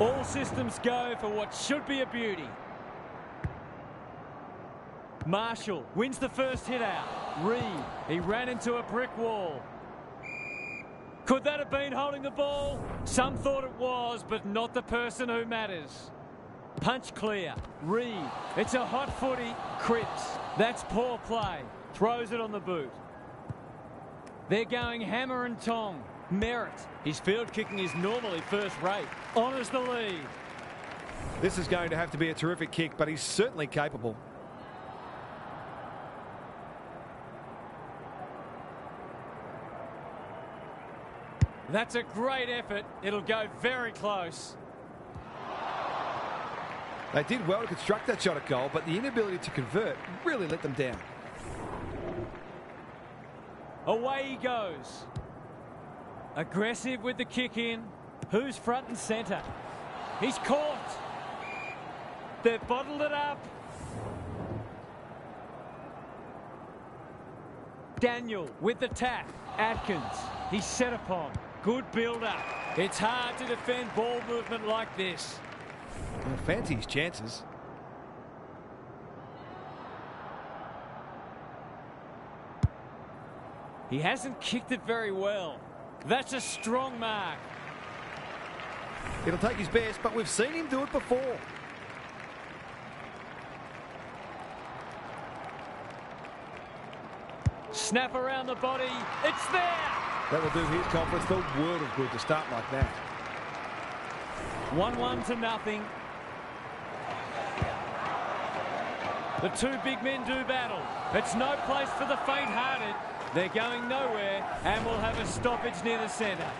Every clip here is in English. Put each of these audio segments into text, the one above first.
All systems go for what should be a beauty. Marshall wins the first hit out. Reed, he ran into a brick wall. Could that have been holding the ball? Some thought it was, but not the person who matters. Punch clear. Reed, it's a hot footy. Cripps, that's poor play. Throws it on the boot. They're going hammer and tong. Merritt, his field kicking is normally first rate. Honours the lead. This is going to have to be a terrific kick, but he's certainly capable. That's a great effort. It'll go very close. They did well to construct that shot at goal, but the inability to convert really let them down. Away he goes. Aggressive with the kick in. Who's front and centre? He's caught. They've bottled it up. Daniel with the tap. Atkins, he's set upon. Good build-up. It's hard to defend ball movement like this. Well, fancy his chances. He hasn't kicked it very well. That's a strong mark. It'll take his best, but we've seen him do it before. Snap around the body. It's there. That will do his conference the world of good to start like that. 1-1 to nothing. The two big men do battle. It's no place for the faint-hearted. They're going nowhere, and we'll have a stoppage near the centre.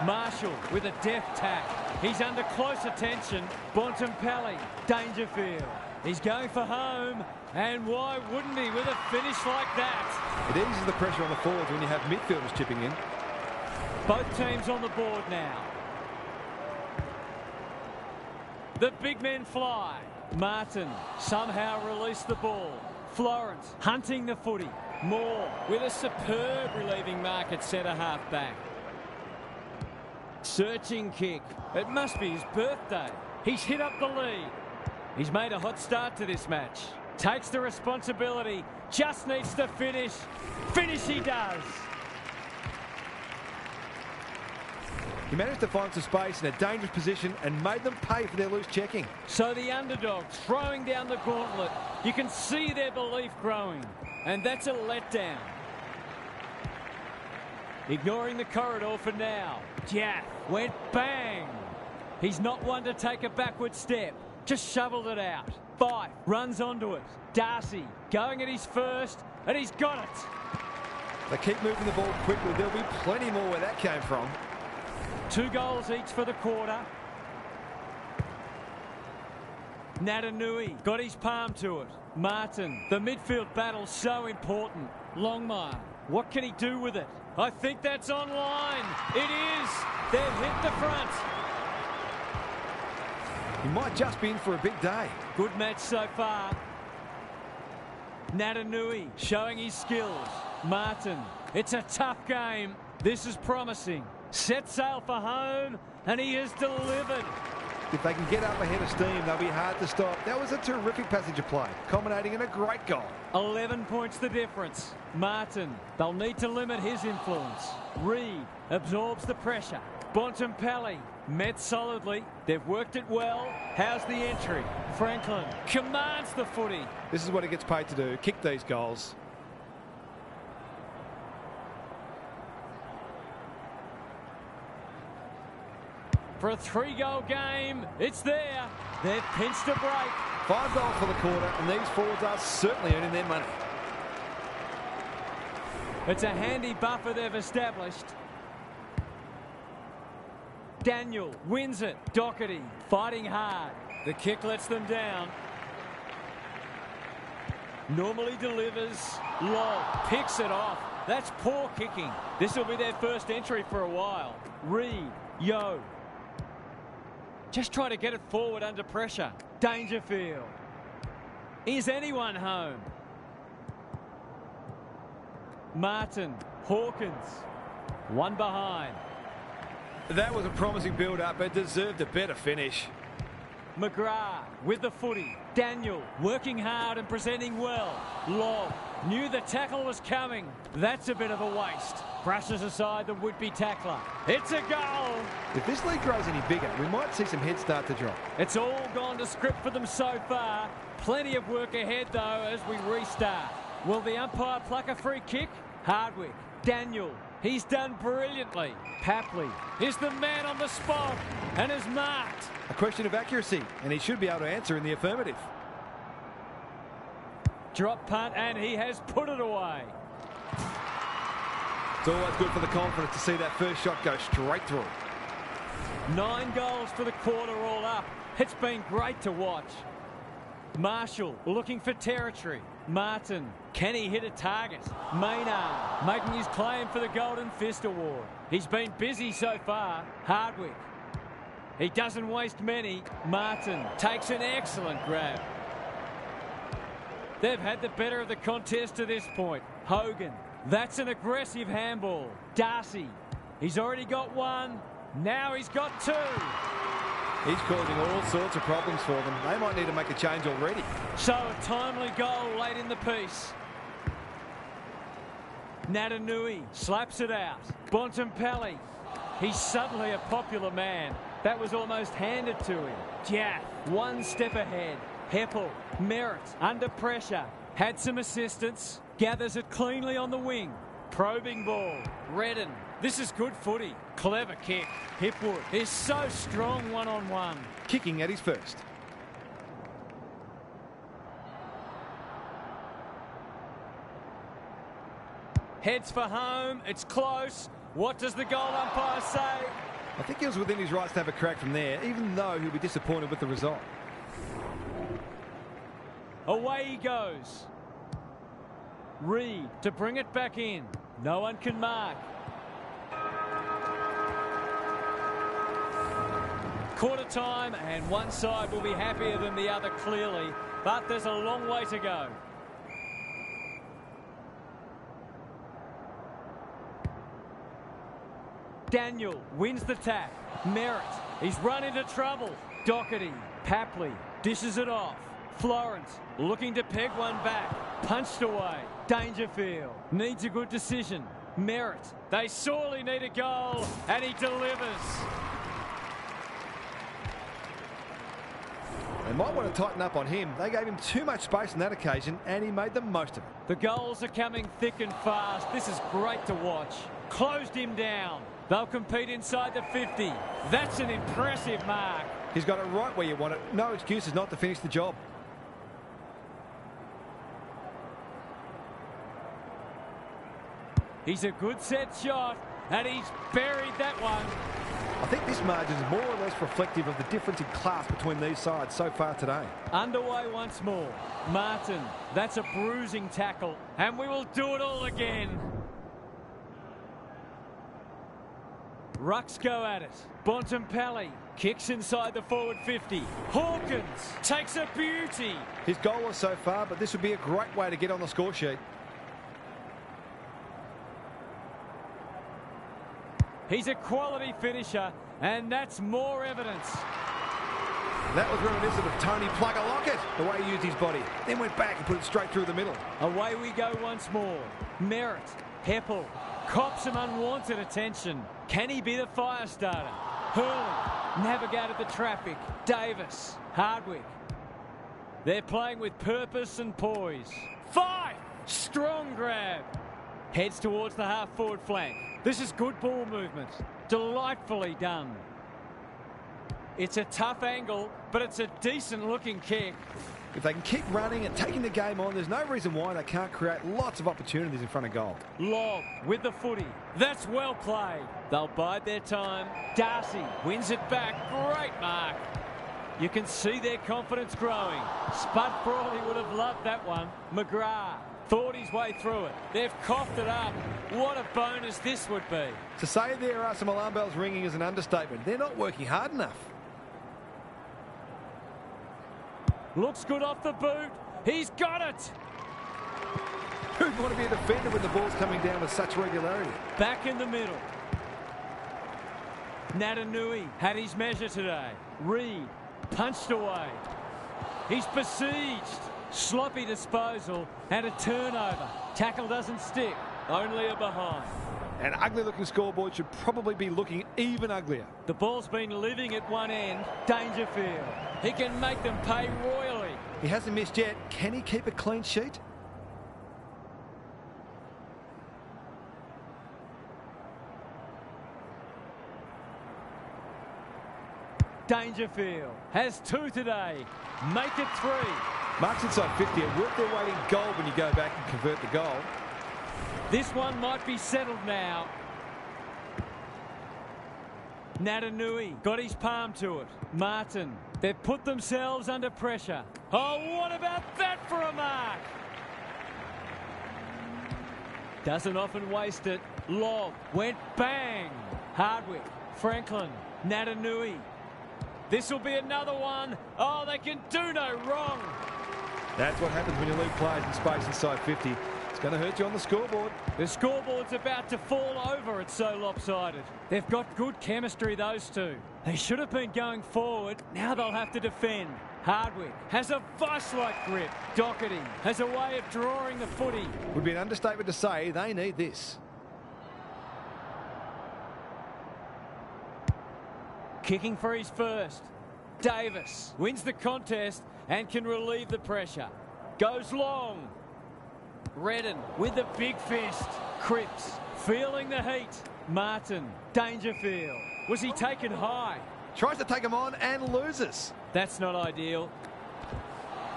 Marshall with a deft tack. He's under close attention. Bontempelli, Dangerfield. He's going for home, and why wouldn't he with a finish like that? It eases the pressure on the forwards when you have midfielders chipping in. Both teams on the board now. The big men fly. Martin somehow released the ball. Florence hunting the footy. Moore with a superb relieving mark at centre half back. Searching kick. It must be his birthday. He's hit up the lead. He's made a hot start to this match. Takes the responsibility. Just needs to finish. Finish he does. He managed to find some space in a dangerous position and made them pay for their loose checking. So the underdogs throwing down the gauntlet. You can see their belief growing. And that's a letdown. Ignoring the corridor for now. Jaff went bang. He's not one to take a backward step. Just shoveled it out. Fife runs onto it. Darcy going at his first, and he's got it. They keep moving the ball quickly. There'll be plenty more where that came from. 2 goals each for the quarter. Natanui got his palm to it. Martin, the midfield battle's so important. Longmire, what can he do with it? I think that's online. It is. They've hit the front. He might just be in for a big day. Good match so far. Natanui showing his skills. Martin, it's a tough game. This is promising. Set sail for home, and he has delivered. If they can get up ahead of steam, they'll be hard to stop. That was a terrific passage of play, culminating in a great goal. 11 points the difference. Martin, they'll need to limit his influence. Reed absorbs the pressure. Bontempelli met solidly. They've worked it well. How's the entry? Franklin commands the footy. This is what he gets paid to do, kick these goals. For a 3-goal game, it's there. They've pinched a break. 5 goals for the quarter, and these forwards are certainly earning their money. It's a handy buffer they've established. Daniel wins it. Doherty fighting hard. The kick lets them down. Normally delivers. Low picks it off. That's poor kicking. This will be their first entry for a while. Reed, Yo. Just try to get it forward under pressure. Dangerfield. Is anyone home? Martin. Hawkins. One behind. That was a promising build-up, but deserved a better finish. McGrath with the footy. Daniel working hard and presenting well. Long knew the tackle was coming. That's a bit of a waste. Brushes aside the would-be tackler. It's a goal. If this lead grows any bigger, we might see some heads start to drop. It's all gone to script for them so far. Plenty of work ahead, though, as we restart. Will the umpire pluck a free kick? Hardwick. Daniel. He's done brilliantly. Papley is the man on the spot and is marked. A question of accuracy, and he should be able to answer in the affirmative. Drop punt, and he has put it away. It's always good for the confidence to see that first shot go straight through. 9 goals for the quarter all up. It's been great to watch. Marshall looking for territory. Martin, can he hit a target? Maynard making his claim for the Golden Fist Award. He's been busy so far. Hardwick. He doesn't waste many. Martin takes an excellent grab. They've had the better of the contest to this point. Hogan. That's an aggressive handball. Darcy. He's already got one. Now he's got 2. He's causing all sorts of problems for them. They might need to make a change already. So a timely goal late in the piece. Natanui slaps it out. Bontempelli. He's suddenly a popular man. That was almost handed to him. Jaff, one step ahead. Heppel, Merritt, under pressure. Had some assistance. Gathers it cleanly on the wing. Probing ball. Redden. This is good footy. Clever kick. Hipwood is so strong one-on-one. Kicking at his first. Heads for home. It's close. What does the goal umpire say? I think he was within his rights to have a crack from there, even though he'll be disappointed with the result. Away he goes. Reed to bring it back in. No one can mark. Quarter time, and one side will be happier than the other clearly, but there's a long way to go. Daniel wins the tap. Merritt, he's run into trouble. Doherty, Papley dishes it off. Florence looking to peg one back. Punched away. Dangerfield needs a good decision. Merritt, they sorely need a goal, and he delivers. They might want to tighten up on him. They gave him too much space on that occasion, and he made the most of it. The goals are coming thick and fast. This is great to watch. Closed him down. They'll compete inside the 50. That's an impressive mark. He's got it right where you want it. No excuses not to finish the job. He's a good set shot, and he's buried that one. I think this margin is more or less reflective of the difference in class between these sides so far today. Underway once more. Martin, that's a bruising tackle, and we will do it all again. Rucks go at it. Bontempelli kicks inside the forward 50. Hawkins takes a beauty. His goal was so far, but this would be a great way to get on the score sheet. He's a quality finisher, and that's more evidence. That was reminiscent of Tony Plugger-Lockett, the way he used his body. Then went back and put it straight through the middle. Away we go once more. Merritt, Heppel, cops some unwanted attention. Can he be the fire starter? Hurley navigated the traffic. Davis, Hardwick. They're playing with purpose and poise. Five, strong grab. Heads towards the half-forward flank. This is good ball movement. Delightfully done. It's a tough angle, but it's a decent-looking kick. If they can keep running and taking the game on, there's no reason why they can't create lots of opportunities in front of goal. Long with the footy. That's well played. They'll bide their time. Darcy wins it back. Great mark. You can see their confidence growing. Spud Frawley would have loved that one. McGrath thought his way through it. They've coughed it up. What a bonus this would be. To say there are some alarm bells ringing is an understatement. They're not working hard enough. Looks good off the boot. He's got it. Who'd want to be a defender when the ball's coming down with such regularity? Back in the middle. Natanui had his measure today. Reed punched away. He's besieged. Sloppy disposal and a turnover. Tackle doesn't stick. Only a behind. An ugly-looking scoreboard should probably be looking even uglier. The ball's been living at one end. Dangerfield. He can make them pay royally. He hasn't missed yet. Can he keep a clean sheet? Dangerfield has 2 today. Make it 3. Marks inside 50 are worth their weight in gold when you go back and convert the goal. This one might be settled now. Natanui got his palm to it. Martin, they've put themselves under pressure. Oh, what about that for a mark? Doesn't often waste it. Lob went bang. Hardwick, Franklin, Natanui. This will be another one. Oh, they can do no wrong. That's what happens when you leave players in space inside 50. It's going to hurt you on the scoreboard. The scoreboard's about to fall over. It's so lopsided. They've got good chemistry, those two. They should have been going forward. Now they'll have to defend. Hardwick has a vice-like grip. Doherty has a way of drawing the footy. Would be an understatement to say they need this. Kicking for his first. Davis wins the contest and can relieve the pressure. Goes long. Redden with the big fist. Cripps feeling the heat. Martin, Dangerfield. Was he taken high? Tries to take him on and loses. That's not ideal.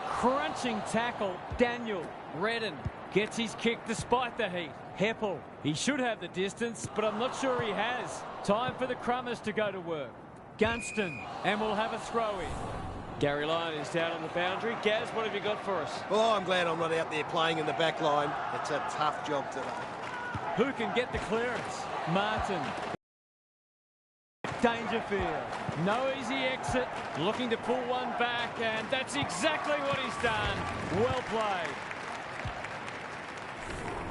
Crunching tackle. Daniel. Redden gets his kick despite the heat. Heppel. He should have the distance, but I'm not sure he has. Time for the Crummers to go to work. Gunston, and we'll have a throw-in. Gary Lyon is down on the boundary. Gaz, what have you got for us? Well, I'm glad I'm not out there playing in the back line. It's a tough job today. Who can get the clearance? Martin. Dangerfield. No easy exit. Looking to pull one back, and that's exactly what he's done. Well played.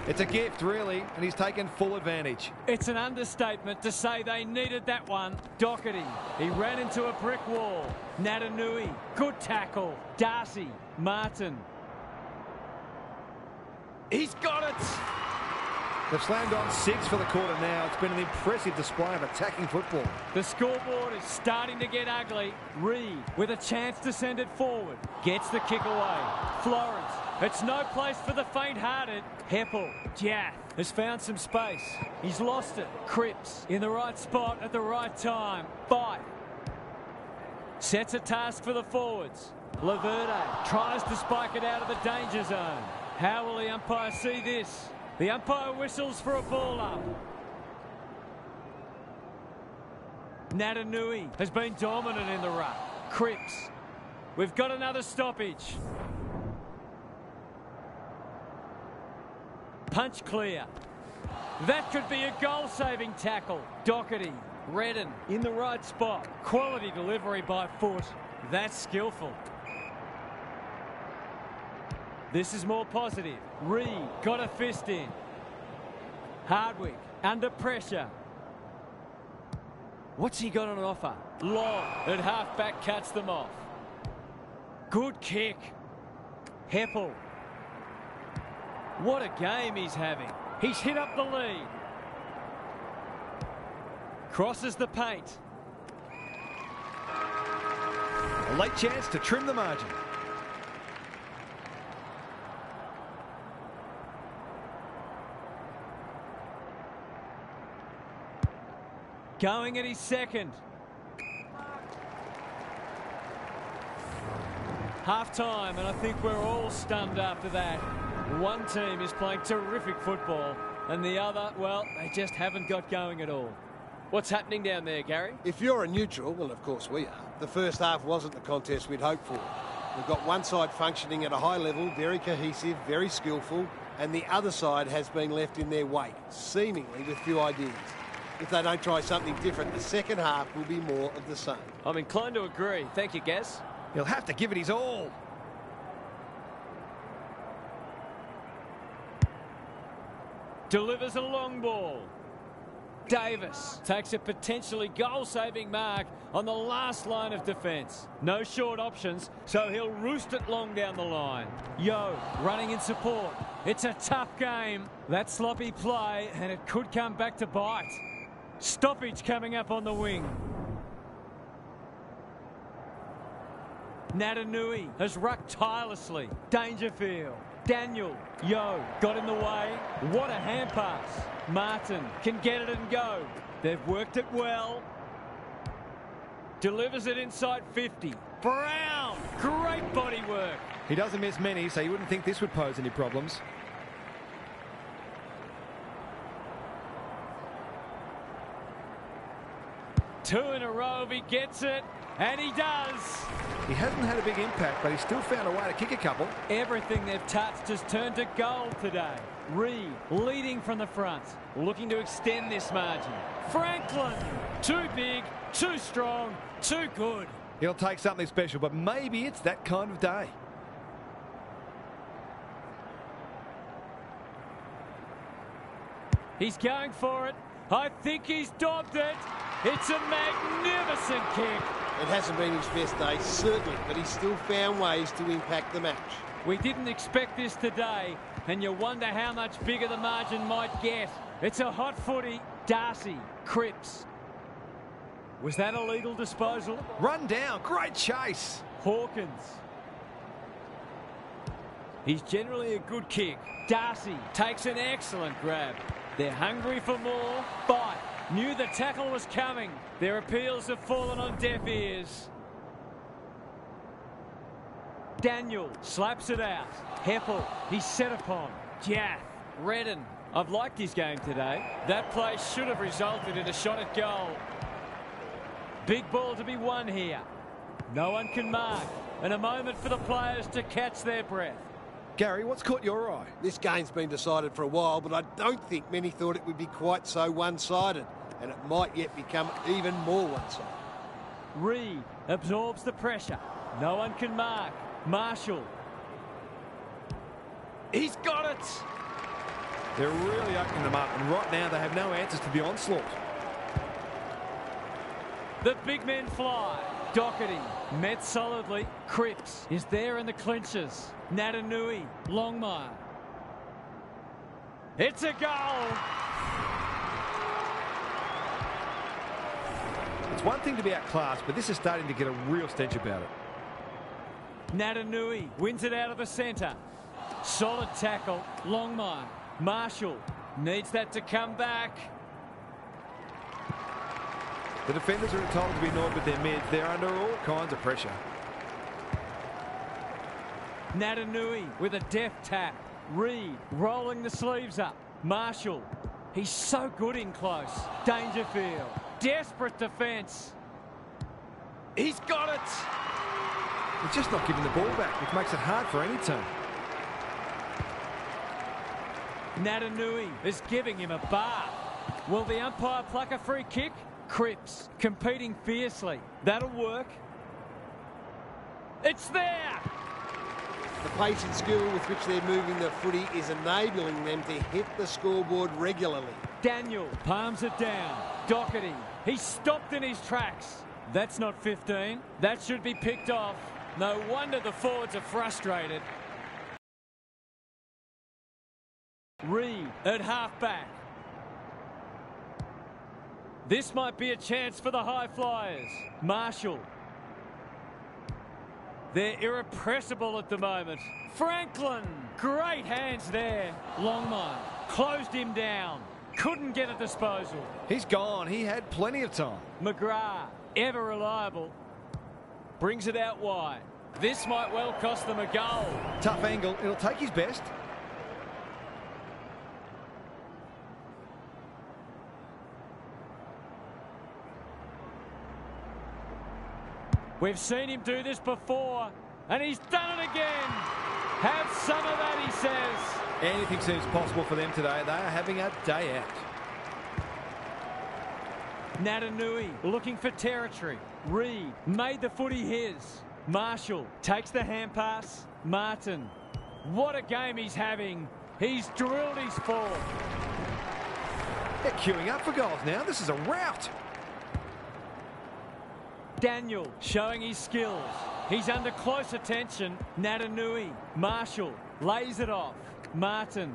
It's a gift, really, and he's taken full advantage. It's an understatement to say they needed that one. Doherty, he ran into a brick wall. Natanui, good tackle. Darcy, Martin. He's got it! They've slammed on 6 for the quarter now. It's been an impressive display of attacking football. The scoreboard is starting to get ugly. Reed with a chance to send it forward. Gets the kick away. Florence. It's no place for the faint-hearted. Heppel. Jath has found some space. He's lost it. Cripps in the right spot at the right time. Fight. Sets a task for the forwards. Laverde tries to spike it out of the danger zone. How will the umpire see this? The umpire whistles for a ball up. Natanui has been dominant in the ruck. Cripps. We've got another stoppage. Punch clear. That could be a goal-saving tackle. Doherty. Redden in the right spot. Quality delivery by foot. That's skillful. This is more positive. Reed got a fist in. Hardwick under pressure. What's he got on offer? Long at half-back cuts them off. Good kick. Heppel. What a game he's having. He's hit up the lead. Crosses the paint. A late chance to trim the margin. Going at his second. Half-time, and I think we're all stunned after that. One team is playing terrific football, and the other, well, they just haven't got going at all. What's happening down there, Gary? If you're a neutral, well, of course we are, the first half wasn't the contest we'd hoped for. We've got one side functioning at a high level, very cohesive, very skillful, and the other side has been left in their wake, seemingly with few ideas. If they don't try something different, the second half will be more of the same. I'm inclined to agree. Thank you, Gaz. He'll have to give it his all. Delivers a long ball. Davis takes a potentially goal-saving mark on the last line of defence. No short options, so he'll roost it long down the line. Yo, running in support. It's a tough game. That sloppy play, and it could come back to bite. Stoppage coming up on the wing. Natanui has rucked tirelessly. Dangerfield. Daniel. Yo, got in the way. What a hand pass. Martin can get it and go. They've worked it well. Delivers it inside 50. Brown. Great body work. He doesn't miss many, so you wouldn't think this would pose any problems. Two in a row if he gets it, and he does. He hasn't had a big impact, but he's still found a way to kick a couple. Everything they've touched has turned to gold today. Reed leading from the front, looking to extend this margin. Franklin, too big, too strong, too good. He'll take something special, but maybe it's that kind of day. He's going for it. I think he's dobbed it. It's a magnificent kick. It hasn't been his best day, certainly, but he's still found ways to impact the match. We didn't expect this today, and you wonder how much bigger the margin might get. It's a hot footy. Darcy, Cripps. Was that a legal disposal? Run down, great chase. Hawkins. He's generally a good kick. Darcy takes an excellent grab. They're hungry for more. Bite. Knew the tackle was coming. Their appeals have fallen on deaf ears. Daniel slaps it out. Heppel, he's set upon. Jath, Redden. I've liked his game today. That play should have resulted in a shot at goal. Big ball to be won here. No one can mark. And a moment for the players to catch their breath. Gary, what's caught your eye? This game's been decided for a while, but I don't think many thought it would be quite so one-sided, and it might yet become even more one-sided. Reed absorbs the pressure. No one can mark. Marshall. He's got it. They're really opening them up, and right now they have no answers to the onslaught. The big men fly. Doherty met solidly. Cripps is there in the clinches. Natanui, Longmire. It's a goal. It's one thing to be outclassed, but this is starting to get a real stench about it. Natanui wins it out of the centre. Solid tackle. Longmire. Marshall needs that to come back. The defenders are told to be annoyed with their mids. They're under all kinds of pressure. Natanui with a deft tap. Reed rolling the sleeves up. Marshall, he's so good in close. Dangerfield, desperate defence. He's got it. They're just not giving the ball back, which makes it hard for any team. Natanui is giving him a bath. Will the umpire pluck a free kick? Cripps competing fiercely. That'll work. It's there. The pace and skill with which they're moving the footy is enabling them to hit the scoreboard regularly. Daniel palms it down. Doherty, he's stopped in his tracks. That's not 15. That should be picked off. No wonder the forwards are frustrated. Reed at half-back. This might be a chance for the high flyers. Marshall. They're irrepressible at the moment. Franklin. Great hands there. Longmire closed him down. Couldn't get a disposal. He's gone. He had plenty of time. McGrath, ever reliable. Brings it out wide. This might well cost them a goal. Tough angle. It'll take his best. We've seen him do this before, and he's done it again. Have some of that, he says. Anything seems possible for them today. They are having a day out. Natanui looking for territory. Reed made the footy his. Marshall takes the hand pass. Martin. What a game he's having. He's drilled his fourth. They're queuing up for goals now. This is a rout. Daniel showing his skills. He's under close attention. Natanui. Marshall lays it off. Martin.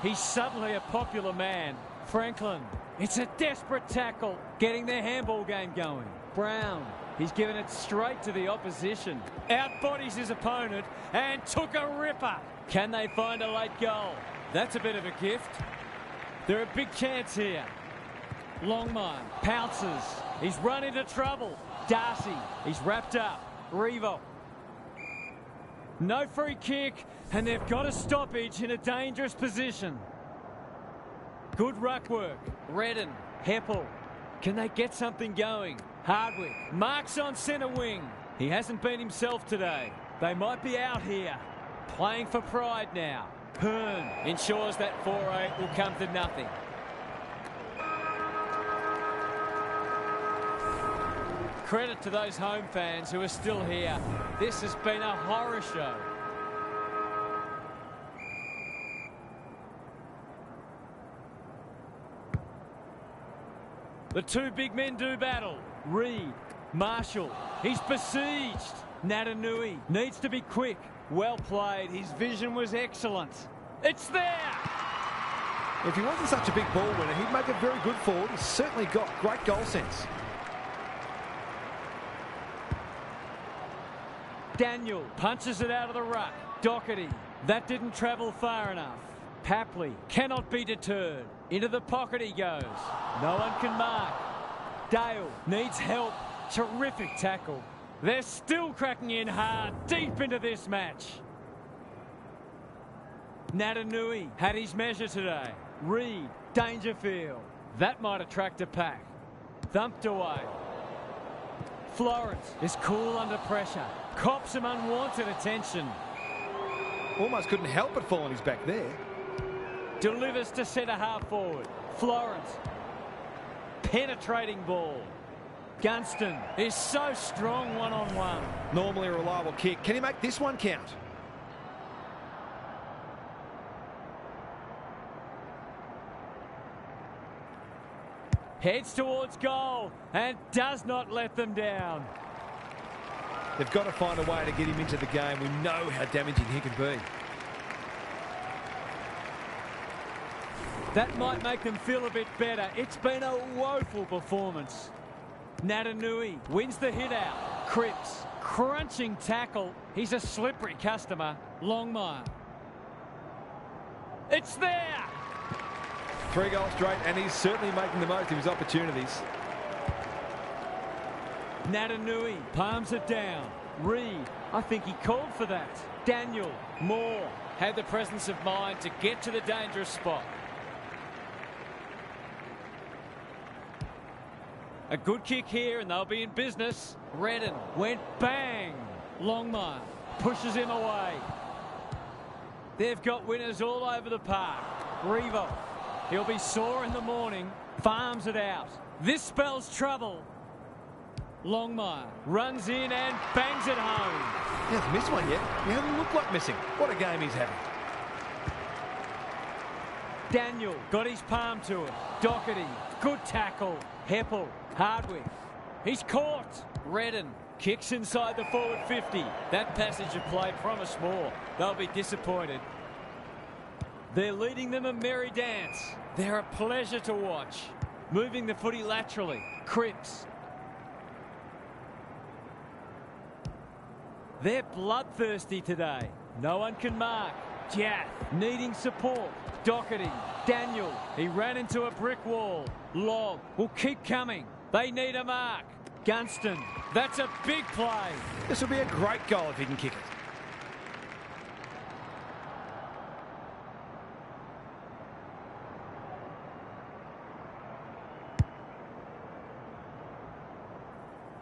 He's suddenly a popular man. Franklin. It's a desperate tackle. Getting their handball game going. Brown. He's given it straight to the opposition. Outbodies his opponent and took a ripper. Can they find a late goal? That's a bit of a gift. They're a big chance here. Longmire pounces. He's run into trouble. Darcy. He's wrapped up. Revo. No free kick, and they've got a stoppage in a dangerous position. Good ruck work. Redden. Heppel. Can they get something going? Hardwick. Marks on centre wing. He hasn't been himself today. They might be out here. Playing for pride now. Hearn ensures that foray will come to nothing. Credit to those home fans who are still here. This has been a horror show. The two big men do battle. Reed, Marshall, he's besieged. Natanui needs to be quick. Well played. His vision was excellent. It's there! If he wasn't such a big ball winner, he'd make a very good forward. He's certainly got great goal sense. Daniel punches it out of the ruck. Doherty. That didn't travel far enough. Papley cannot be deterred. Into the pocket he goes. No one can mark. Dale needs help. Terrific tackle. They're still cracking in hard deep into this match. Natanui had his measure today. Reed, Dangerfield. That might attract a pack. Thumped away. Florence is cool under pressure. Cops some unwanted attention. Almost couldn't help but fall on his back there. Delivers to centre half forward. Florence. Penetrating ball. Gunston is so strong one-on-one. Normally a reliable kick. Can he make this one count? Heads towards goal and does not let them down. They've got to find a way to get him into the game. We know how damaging he can be. That might make them feel a bit better. It's been a woeful performance. Natanui wins the hit out. Cripps, crunching tackle. He's a slippery customer. Longmire. It's there! 3 goals straight, and he's certainly making the most of his opportunities. Natanui palms it down. Reed, I think he called for that. Daniel, Moore, had the presence of mind to get to the dangerous spot. A good kick here and they'll be in business. Redden went bang. Longmire pushes him away. They've got winners all over the park. Revo, he'll be sore in the morning. Farms it out. This spells trouble. Longmire runs in and bangs it home. He hasn't missed one yet. He hasn't looked like missing. What a game he's having. Daniel got his palm to it. Doherty, good tackle. Heppel, Hardwick. He's caught. Redden kicks inside the forward 50. That passage of play promised more. They'll be disappointed. They're leading them a merry dance. They're a pleasure to watch. Moving the footy laterally. Cripps. They're bloodthirsty today. No one can mark. Jath needing support. Doherty. Daniel. He ran into a brick wall. Log will keep coming. They need a mark. Gunston. That's a big play. This will be a great goal if he can kick it.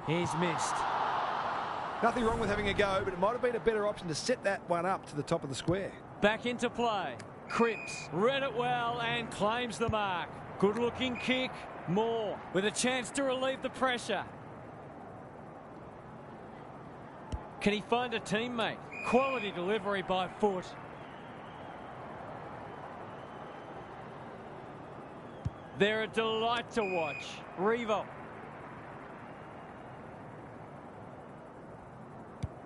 He's missed. Nothing wrong with having a go, but it might have been a better option to set that one up to the top of the square. Back into play. Cripps read it well and claims the mark. Good looking kick. Moore with a chance to relieve the pressure. Can he find a teammate? Quality delivery by foot. They're a delight to watch. Revo.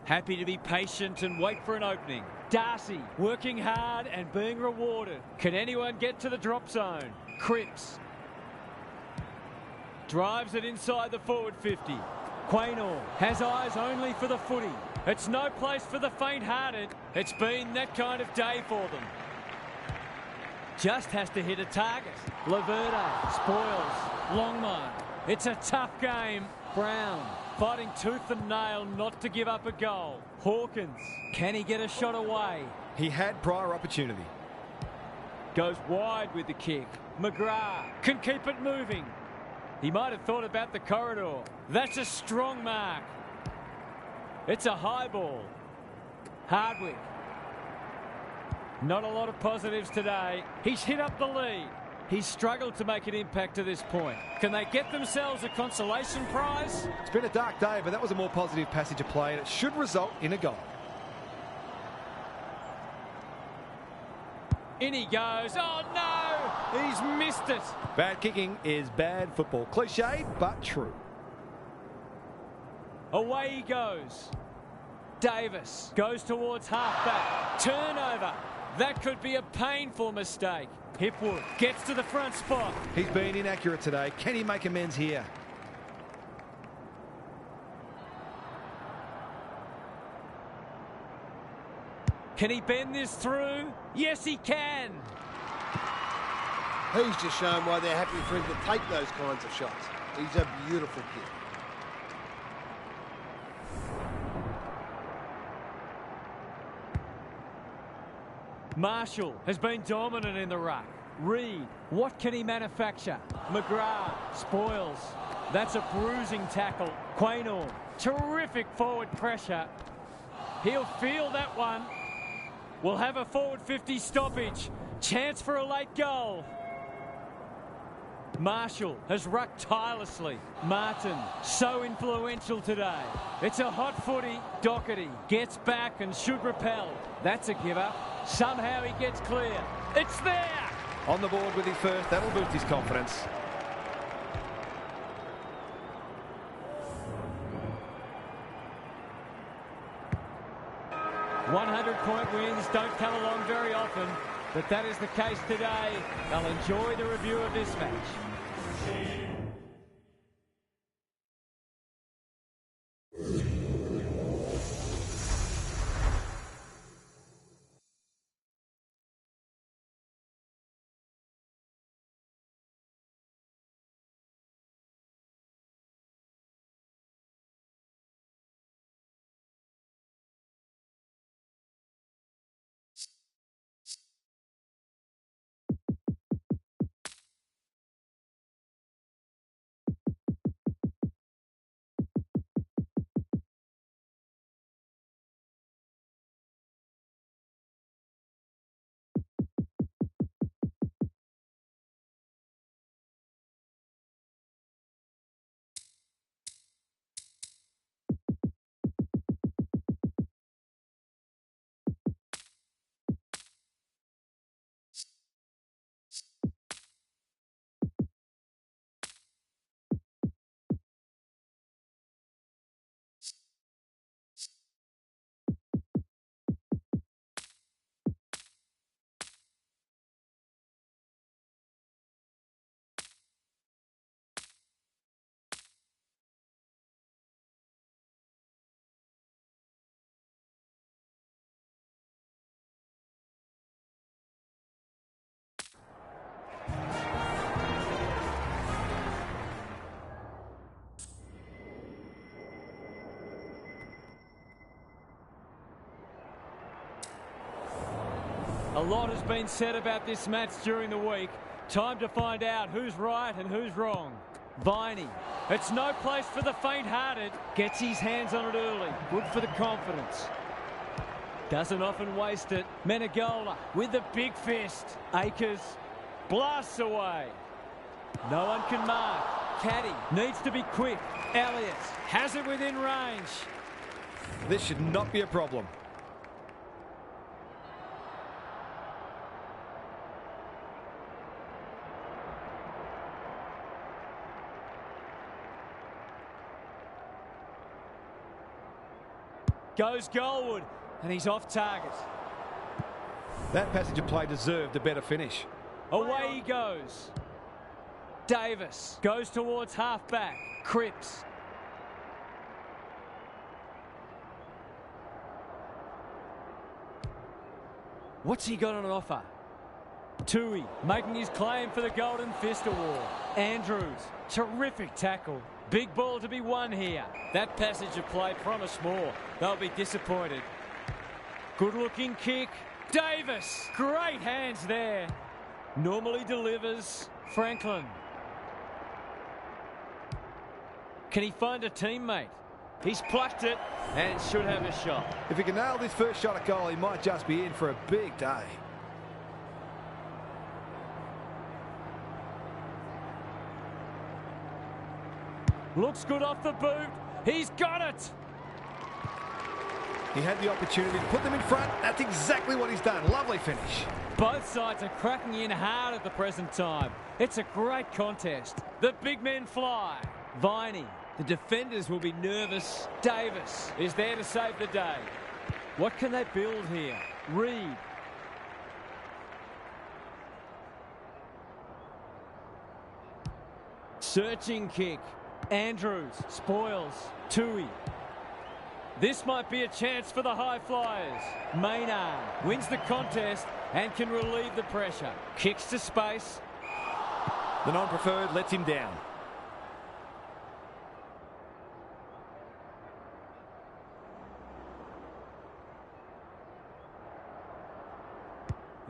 Happy to be patient and wait for an opening. Darcy working hard and being rewarded. Can anyone get to the drop zone? Cripps drives it inside the forward 50. Quaynor has eyes only for the footy. It's no place for the faint-hearted. It's been that kind of day for them. Just has to hit a target. Laverde spoils. Longmire. It's a tough game. Brown fighting tooth and nail not to give up a goal. Hawkins, can he get a shot away? He had prior opportunity. Goes wide with the kick. McGrath can keep it moving. He might have thought about the corridor. That's a strong mark. It's a high ball. Hardwick. Not a lot of positives today. He's hit up the lead. He's struggled to make an impact to this point. Can they get themselves a consolation prize? It's been a dark day, but that was a more positive passage of play, and it should result in a goal. In he goes. Oh, no! He's missed it. Bad kicking is bad football. Cliched, but true. Away he goes. Davis goes towards halfback. Turnover. That could be a painful mistake. Hipwood gets to the front spot. He's been inaccurate today. Can he make amends here? Can he bend this through? Yes, he can. He's just shown why they're happy for him to take those kinds of shots. He's a beautiful kid. Marshall has been dominant in the ruck. Reed, what can he manufacture? McGrath spoils. That's a bruising tackle. Quaynor, terrific forward pressure. He'll feel that one. We'll have a forward 50 stoppage. Chance for a late goal. Marshall has rucked tirelessly. Martin, so influential today. It's a hot footy. Doherty gets back and should repel. That's a giver. Somehow he gets clear. It's there! On the board with his first. That'll boost his confidence. .100 wins don't come along very often, but that is the case today. They'll enjoy the review of this match. A lot has been said about this match during the week. Time to find out who's right and who's wrong. Viney, it's no place for the faint-hearted. Gets his hands on it early. Good for the confidence. Doesn't often waste it. Menegola with the big fist. Akers blasts away. No one can mark. Caddy needs to be quick. Elliott has it within range. This should not be a problem. Goes goalward, and he's off target. That passage of play deserved a better finish. Away he goes. Davis goes towards half-back. Cripps. What's he got on an offer? Tui making his claim for the Golden Fist Award. Andrews, terrific tackle. Big ball to be won here. That passage of play promised more. They'll be disappointed. Good-looking kick. Davis, great hands there. Normally delivers. Franklin. Can he find a teammate? He's plucked it and should have a shot. If he can nail this first shot at goal, he might just be in for a big day. Looks good off the boot. He's got it. He had the opportunity to put them in front. That's exactly what he's done. Lovely finish. Both sides are cracking in hard at the present time. It's a great contest. The big men fly. Viney. The defenders will be nervous. Davis is there to save the day. What can they build here? Reed. Searching kick. Andrews spoils. Tui. This might be a chance for the high flyers. Maynard wins the contest and can relieve the pressure. Kicks to space. The non-preferred lets him down.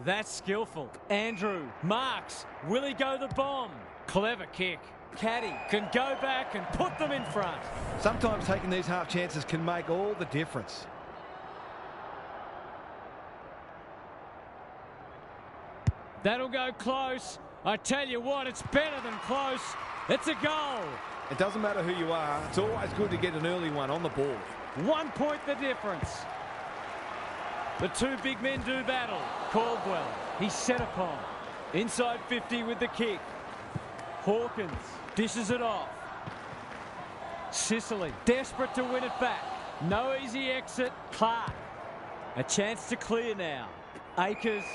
That's skillful. Andrew marks. Will he go the bomb? Clever kick. Caddy can go back and put them in front. Sometimes taking these half chances can make all the difference. That'll go close. I tell you what, it's better than close. It's a goal. It doesn't matter who you are. It's always good to get an early one on the board. 1 point the difference. The two big men do battle. Caldwell, he's set upon. Inside 50 with the kick. Hawkins dishes it off. Sicily, desperate to win it back. No easy exit. Clark, a chance to clear now. Akers,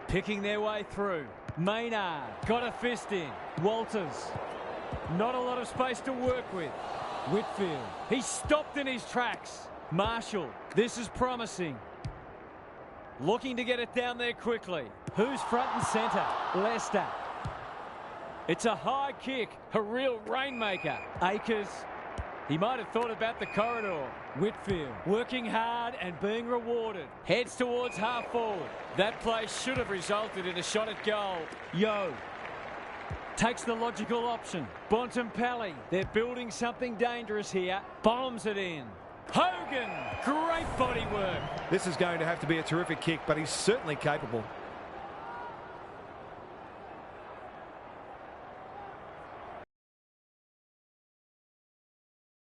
picking their way through. Maynard, got a fist in. Walters, not a lot of space to work with. Whitfield, he's stopped in his tracks. Marshall, this is promising. Looking to get it down there quickly. Who's front and centre? Leicester. It's a high kick, a real rainmaker. Akers, he might have thought about the corridor. Whitfield, working hard and being rewarded. Heads towards half forward. That play should have resulted in a shot at goal. Yo takes the logical option. Bontempelli, they're building something dangerous here. Bombs it in. Hogan, great body work. This is going to have to be a terrific kick, but he's certainly capable.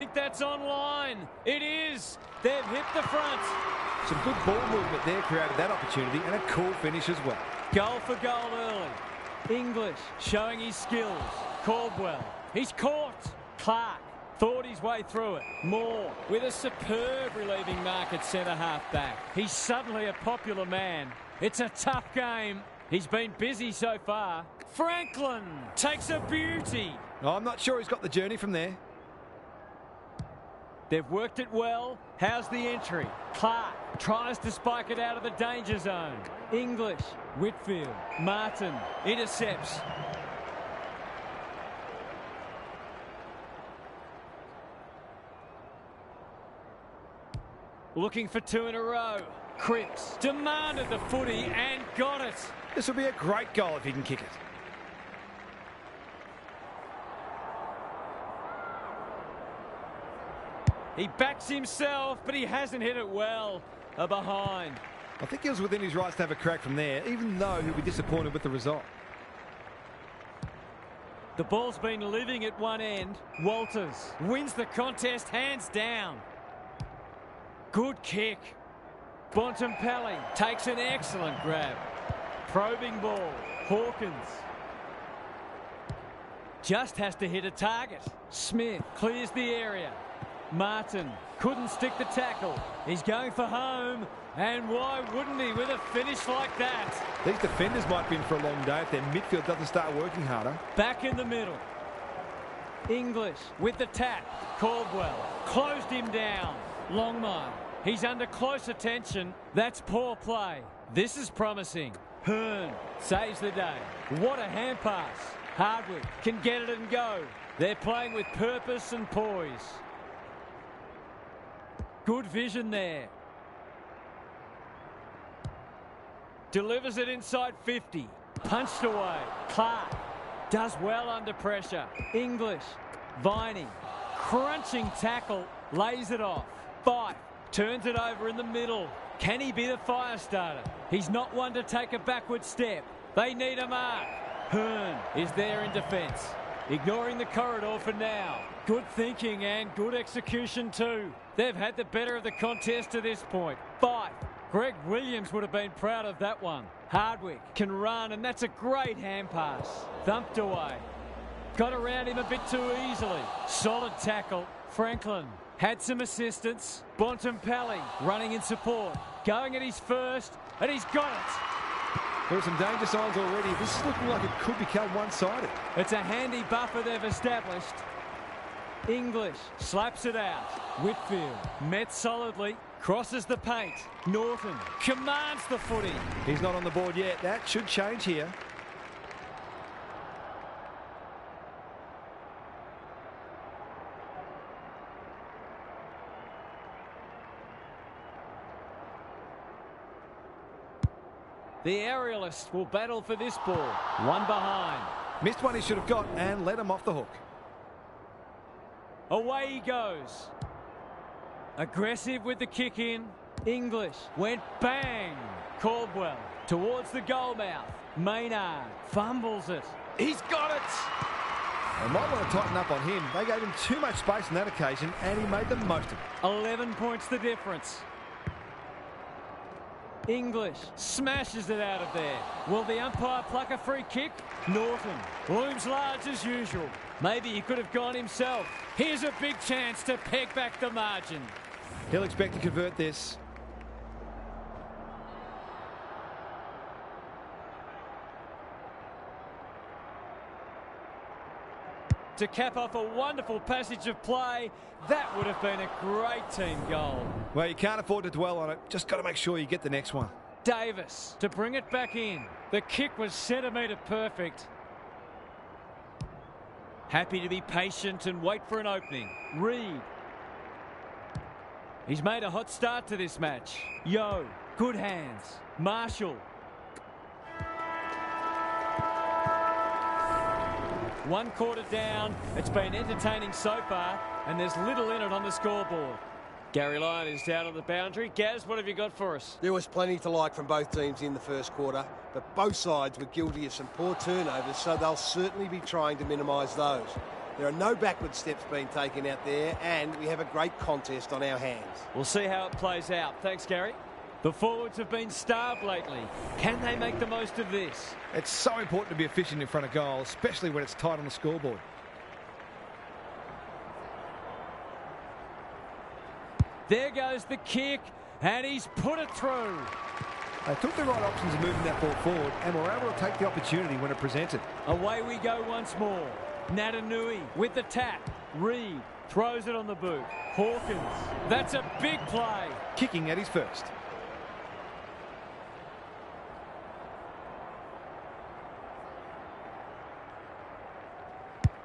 I think that's online. It is. They've hit the front. Some good ball movement there created that opportunity, and a cool finish as well. Goal for goal early. English showing his skills. Caldwell, he's caught. Clark thought his way through it. Moore with a superb relieving mark at centre half back. He's suddenly a popular man. It's a tough game. He's been busy so far. Franklin takes a beauty. Oh, I'm not sure he's got the journey from there. They've worked it well. How's the entry? Clark tries to spike it out of the danger zone. English, Whitfield, Martin intercepts. Looking for two in a row. Cripps demanded the footy and got it. This will be a great goal if he can kick it. He backs himself, but he hasn't hit it well. A behind. I think he was within his rights to have a crack from there, even though he'll be disappointed with the result. The ball's been living at one end. Walters wins the contest hands down. Good kick. Bontempelli takes an excellent grab. Probing ball. Hawkins just has to hit a target. Smith clears the area. Martin couldn't stick the tackle. He's going for home. And why wouldn't he with a finish like that? These defenders might be in for a long day if their midfield doesn't start working harder. Back in the middle. English with the tap. Caldwell closed him down. Longmire. He's under close attention. That's poor play. This is promising. Hearn saves the day. What a hand pass. Hardwick can get it and go. They're playing with purpose and poise. Good vision there. Delivers it inside 50. Punched away. Clark does well under pressure. English. Viney. Crunching tackle. Lays it off. Fife turns it over in the middle. Can he be the fire starter? He's not one to take a backward step. They need a mark. Hearn is there in defence. Ignoring the corridor for now. Good thinking and good execution too. They've had the better of the contest to this point. Fife. Greg Williams would have been proud of that one. Hardwick can run, and that's a great hand pass. Thumped away. Got around him a bit too easily. Solid tackle. Franklin had some assistance. Bontempelli running in support. Going at his first, and he's got it. There are some danger signs already. This is looking like it could become one-sided. It's a handy buffer they've established. English slaps it out. Whitfield met solidly. Crosses the paint. Norton commands the footy. He's not on the board yet. That should change here. The aerialists will battle for this ball. One behind. Missed one he should have got and let him off the hook. Away he goes. Aggressive with the kick in. English went bang. Caldwell towards the goal mouth. Maynard fumbles it. He's got it. They might want to tighten up on him. They gave him too much space on that occasion and he made the most of it. 11 points the difference. English smashes it out of there. Will the umpire pluck a free kick? Norton looms large as usual. Maybe he could have gone himself. Here's a big chance to peg back the margin. He'll expect to convert this. To cap off a wonderful passage of play, that would have been a great team goal. Well, you can't afford to dwell on it. Just got to make sure you get the next one. Davis to bring it back in. The kick was centimetre perfect. Happy to be patient and wait for an opening. Reed. He's made a hot start to this match. Yo, good hands. Marshall. One quarter down. It's been entertaining so far, and there's little in it on the scoreboard. Gary Lyon is down on the boundary. Gaz, what have you got for us? There was plenty to like from both teams in the first quarter, but both sides were guilty of some poor turnovers, so they'll certainly be trying to minimise those. There are no backward steps being taken out there, and we have a great contest on our hands. We'll see how it plays out. Thanks, Gary. The forwards have been starved lately. Can they make the most of this? It's so important to be efficient in front of goal, especially when it's tight on the scoreboard. There goes the kick, and he's put it through. They took the right options in moving that ball forward and were able to take the opportunity when it presented. Away we go once more. Natanui with the tap. Reed throws it on the boot. Hawkins. That's a big play. Kicking at his first.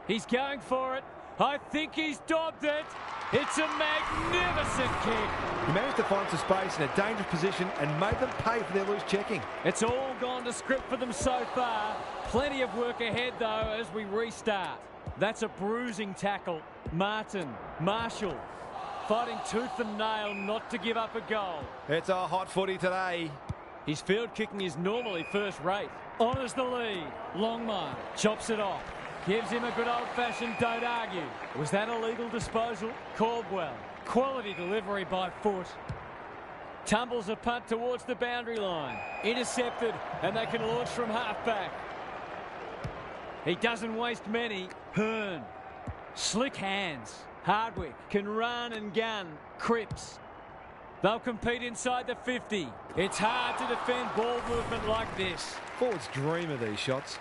He's going for it. I think he's dobbed it. It's a magnificent kick. He managed to find some space in a dangerous position and made them pay for their loose checking. It's all gone to script for them so far. Plenty of work ahead, though, as we restart. That's a bruising tackle. Martin, Marshall, fighting tooth and nail not to give up a goal. It's a hot footy today. His field kicking is normally first rate. Honours the lead. Longmire chops it off. Gives him a good old-fashioned don't argue. Was that a legal disposal? Caldwell. Quality delivery by foot. Tumbles a punt towards the boundary line. Intercepted, and they can launch from half-back. He doesn't waste many. Hearn. Slick hands. Hardwick can run and gun. Cripps. They'll compete inside the 50. It's hard to defend ball movement like this. Forwards dream of these shots.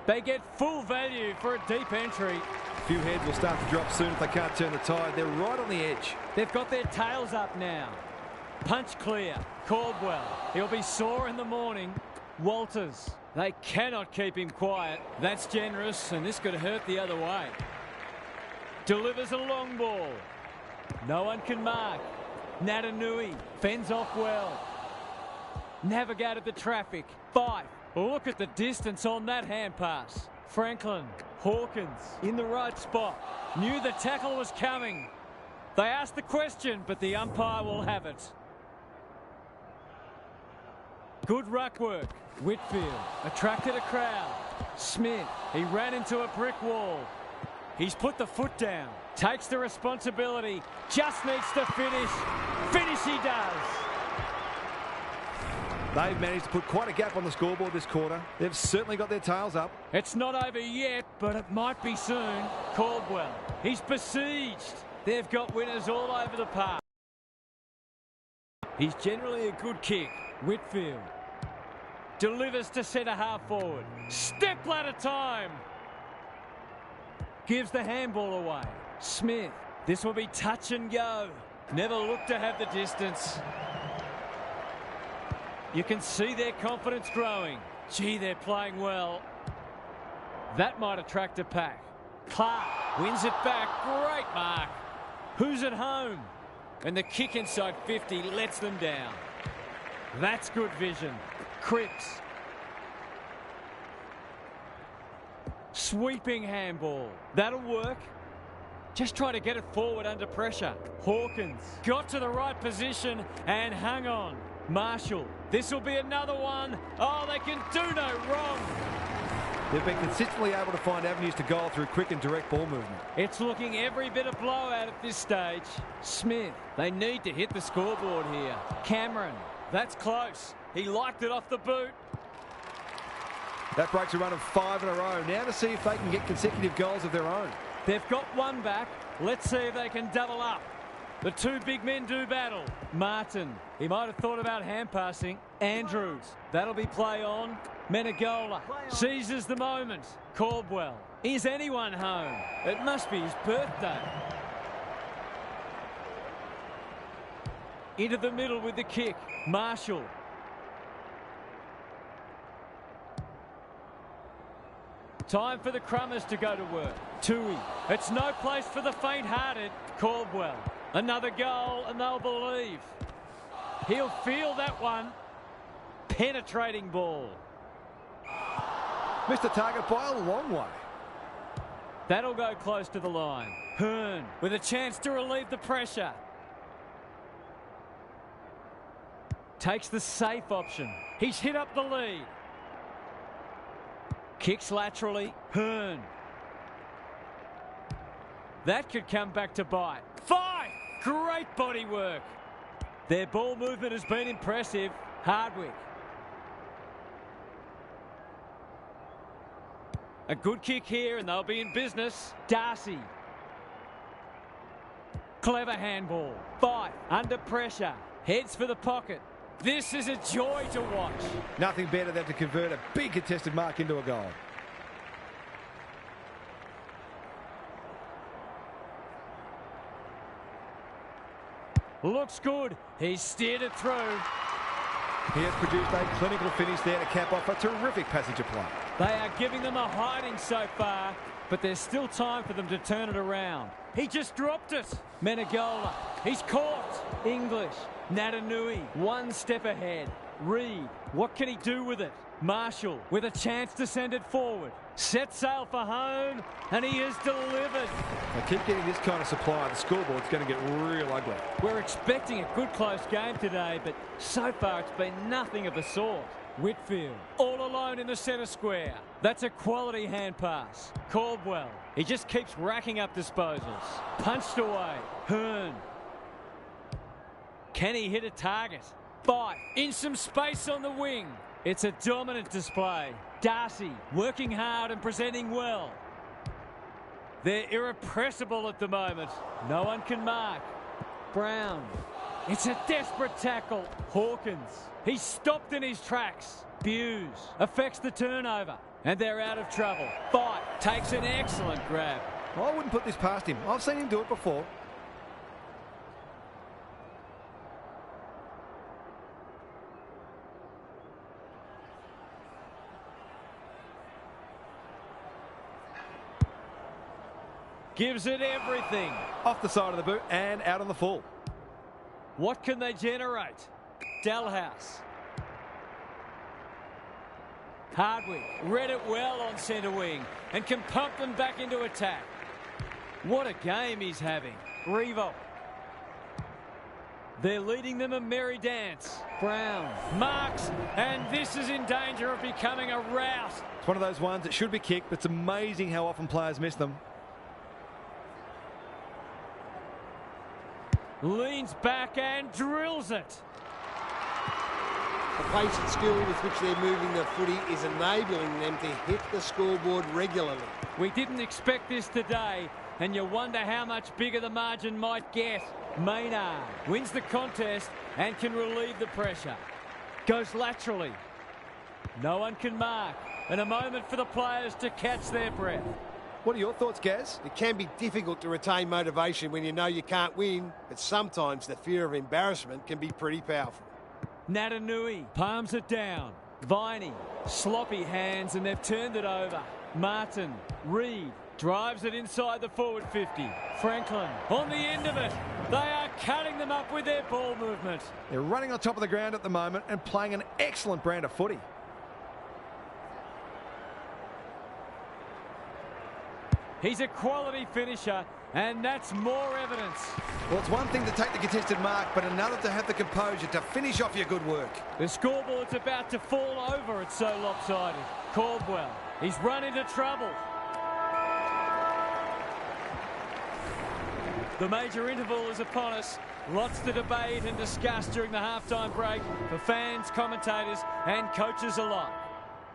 They get full value for a deep entry. A few heads will start to drop soon if they can't turn the tide. They're right on the edge. They've got their tails up now. Punch clear. Caldwell. He'll be sore in the morning. Walters. They cannot keep him quiet. That's generous, and this could hurt the other way. Delivers a long ball. No one can mark. Natanui fends off well. Navigated the traffic. Fife. Look at the distance on that hand pass. Franklin. Hawkins in the right spot. Knew the tackle was coming. They asked the question, but the umpire will have it. Good ruck work. Whitfield attracted a crowd. Smith, he ran into a brick wall. He's put the foot down. Takes the responsibility. Just needs to finish. Finish he does. They've managed to put quite a gap on the scoreboard this quarter. They've certainly got their tails up. It's not over yet, but it might be soon. Caldwell, he's besieged. They've got winners all over the park. He's generally a good kick. Whitfield delivers to centre half forward. Step ladder time. Gives the handball away. Smith, this will be touch and go. Never looked to have the distance. You can see their confidence growing. Gee, they're playing well. That might attract a pack. Clark wins it back. Great mark. Who's at home? And the kick inside 50 lets them down. That's good vision. Cripps. Sweeping handball. That'll work. Just try to get it forward under pressure. Hawkins got to the right position and hung on. Marshall, this will be another one. Oh, they can do no wrong. They've been consistently able to find avenues to goal through quick and direct ball movement. It's looking every bit of blowout at this stage. Smith, they need to hit the scoreboard here. Cameron, that's close. He liked it off the boot. That breaks a run of 5 in a row. Now to see if they can get consecutive goals of their own. They've got one back. Let's see if they can double up. The two big men do battle. Martin, he might have thought about hand passing. Andrews, that'll be play on. Menegola seizes the moment. Caldwell, is anyone home? It must be his birthday. Into the middle with the kick. Marshall. Time for the Crummers to go to work. Tui. It's no place for the faint-hearted. Caldwell. Another goal and they'll believe. He'll feel that one. Penetrating ball. Missed the target by a long way. That'll go close to the line. Hearn with a chance to relieve the pressure. Takes the safe option. He's hit up the lead. Kicks laterally. Hearn. That could come back to bite. Five! Great body work. Their ball movement has been impressive. Hardwick. A good kick here and they'll be in business. Darcy. Clever handball. Five. Under pressure. Heads for the pocket. This is a joy to watch. Nothing better than to convert a big contested mark into a goal. Looks good. He's steered it through. He has produced a clinical finish there to cap off a terrific passage of play. They are giving them a hiding so far, but there's still time for them to turn it around. He just dropped it. Menegola. He's caught. English. Natanui. One step ahead. Reed. What can he do with it? Marshall with a chance to send it forward. Set sail for home, and he has delivered. They keep getting this kind of supply. The scoreboard's going to get real ugly. We're expecting a good close game today, but so far it's been nothing of the sort. Whitfield, all alone in the centre square. That's a quality hand pass. Caldwell, he just keeps racking up disposals. Punched away. Hearn. Can he hit a target? Fife in some space on the wing. It's a dominant display. Darcy working hard and presenting well. They're irrepressible at the moment. No one can mark. Brown. It's a desperate tackle. Hawkins. He's stopped in his tracks. Buse affects the turnover. And they're out of trouble. Fife takes an excellent grab. I wouldn't put this past him. I've seen him do it before. Gives it everything. Off the side of the boot and out on the full. What can they generate? Dalhouse. Hardwick read it well on centre wing and can pump them back into attack. What a game he's having. Revo. They're leading them a merry dance. Brown marks, and this is in danger of becoming a rout. It's one of those ones that should be kicked, but it's amazing how often players miss them. Leans back and drills it. The pace and skill with which they're moving the footy is enabling them to hit the scoreboard regularly. We didn't expect this today, and you wonder how much bigger the margin might get. Maynard wins the contest and can relieve the pressure. Goes laterally. No one can mark. And a moment for the players to catch their breath. What are your thoughts, Gaz? It can be difficult to retain motivation when you know you can't win, but sometimes the fear of embarrassment can be pretty powerful. Natanui palms it down. Viney, sloppy hands, and they've turned it over. Martin, Reed, drives it inside the forward 50. Franklin on the end of it. They are cutting them up with their ball movement. They're running on top of the ground at the moment and playing an excellent brand of footy. He's a quality finisher, and that's more evidence. Well, it's one thing to take the contested mark, but another to have the composure to finish off your good work. The scoreboard's about to fall over. It's so lopsided. Caldwell, he's run into trouble. The major interval is upon us. Lots to debate and discuss during the halftime break for fans, commentators, and coaches alike.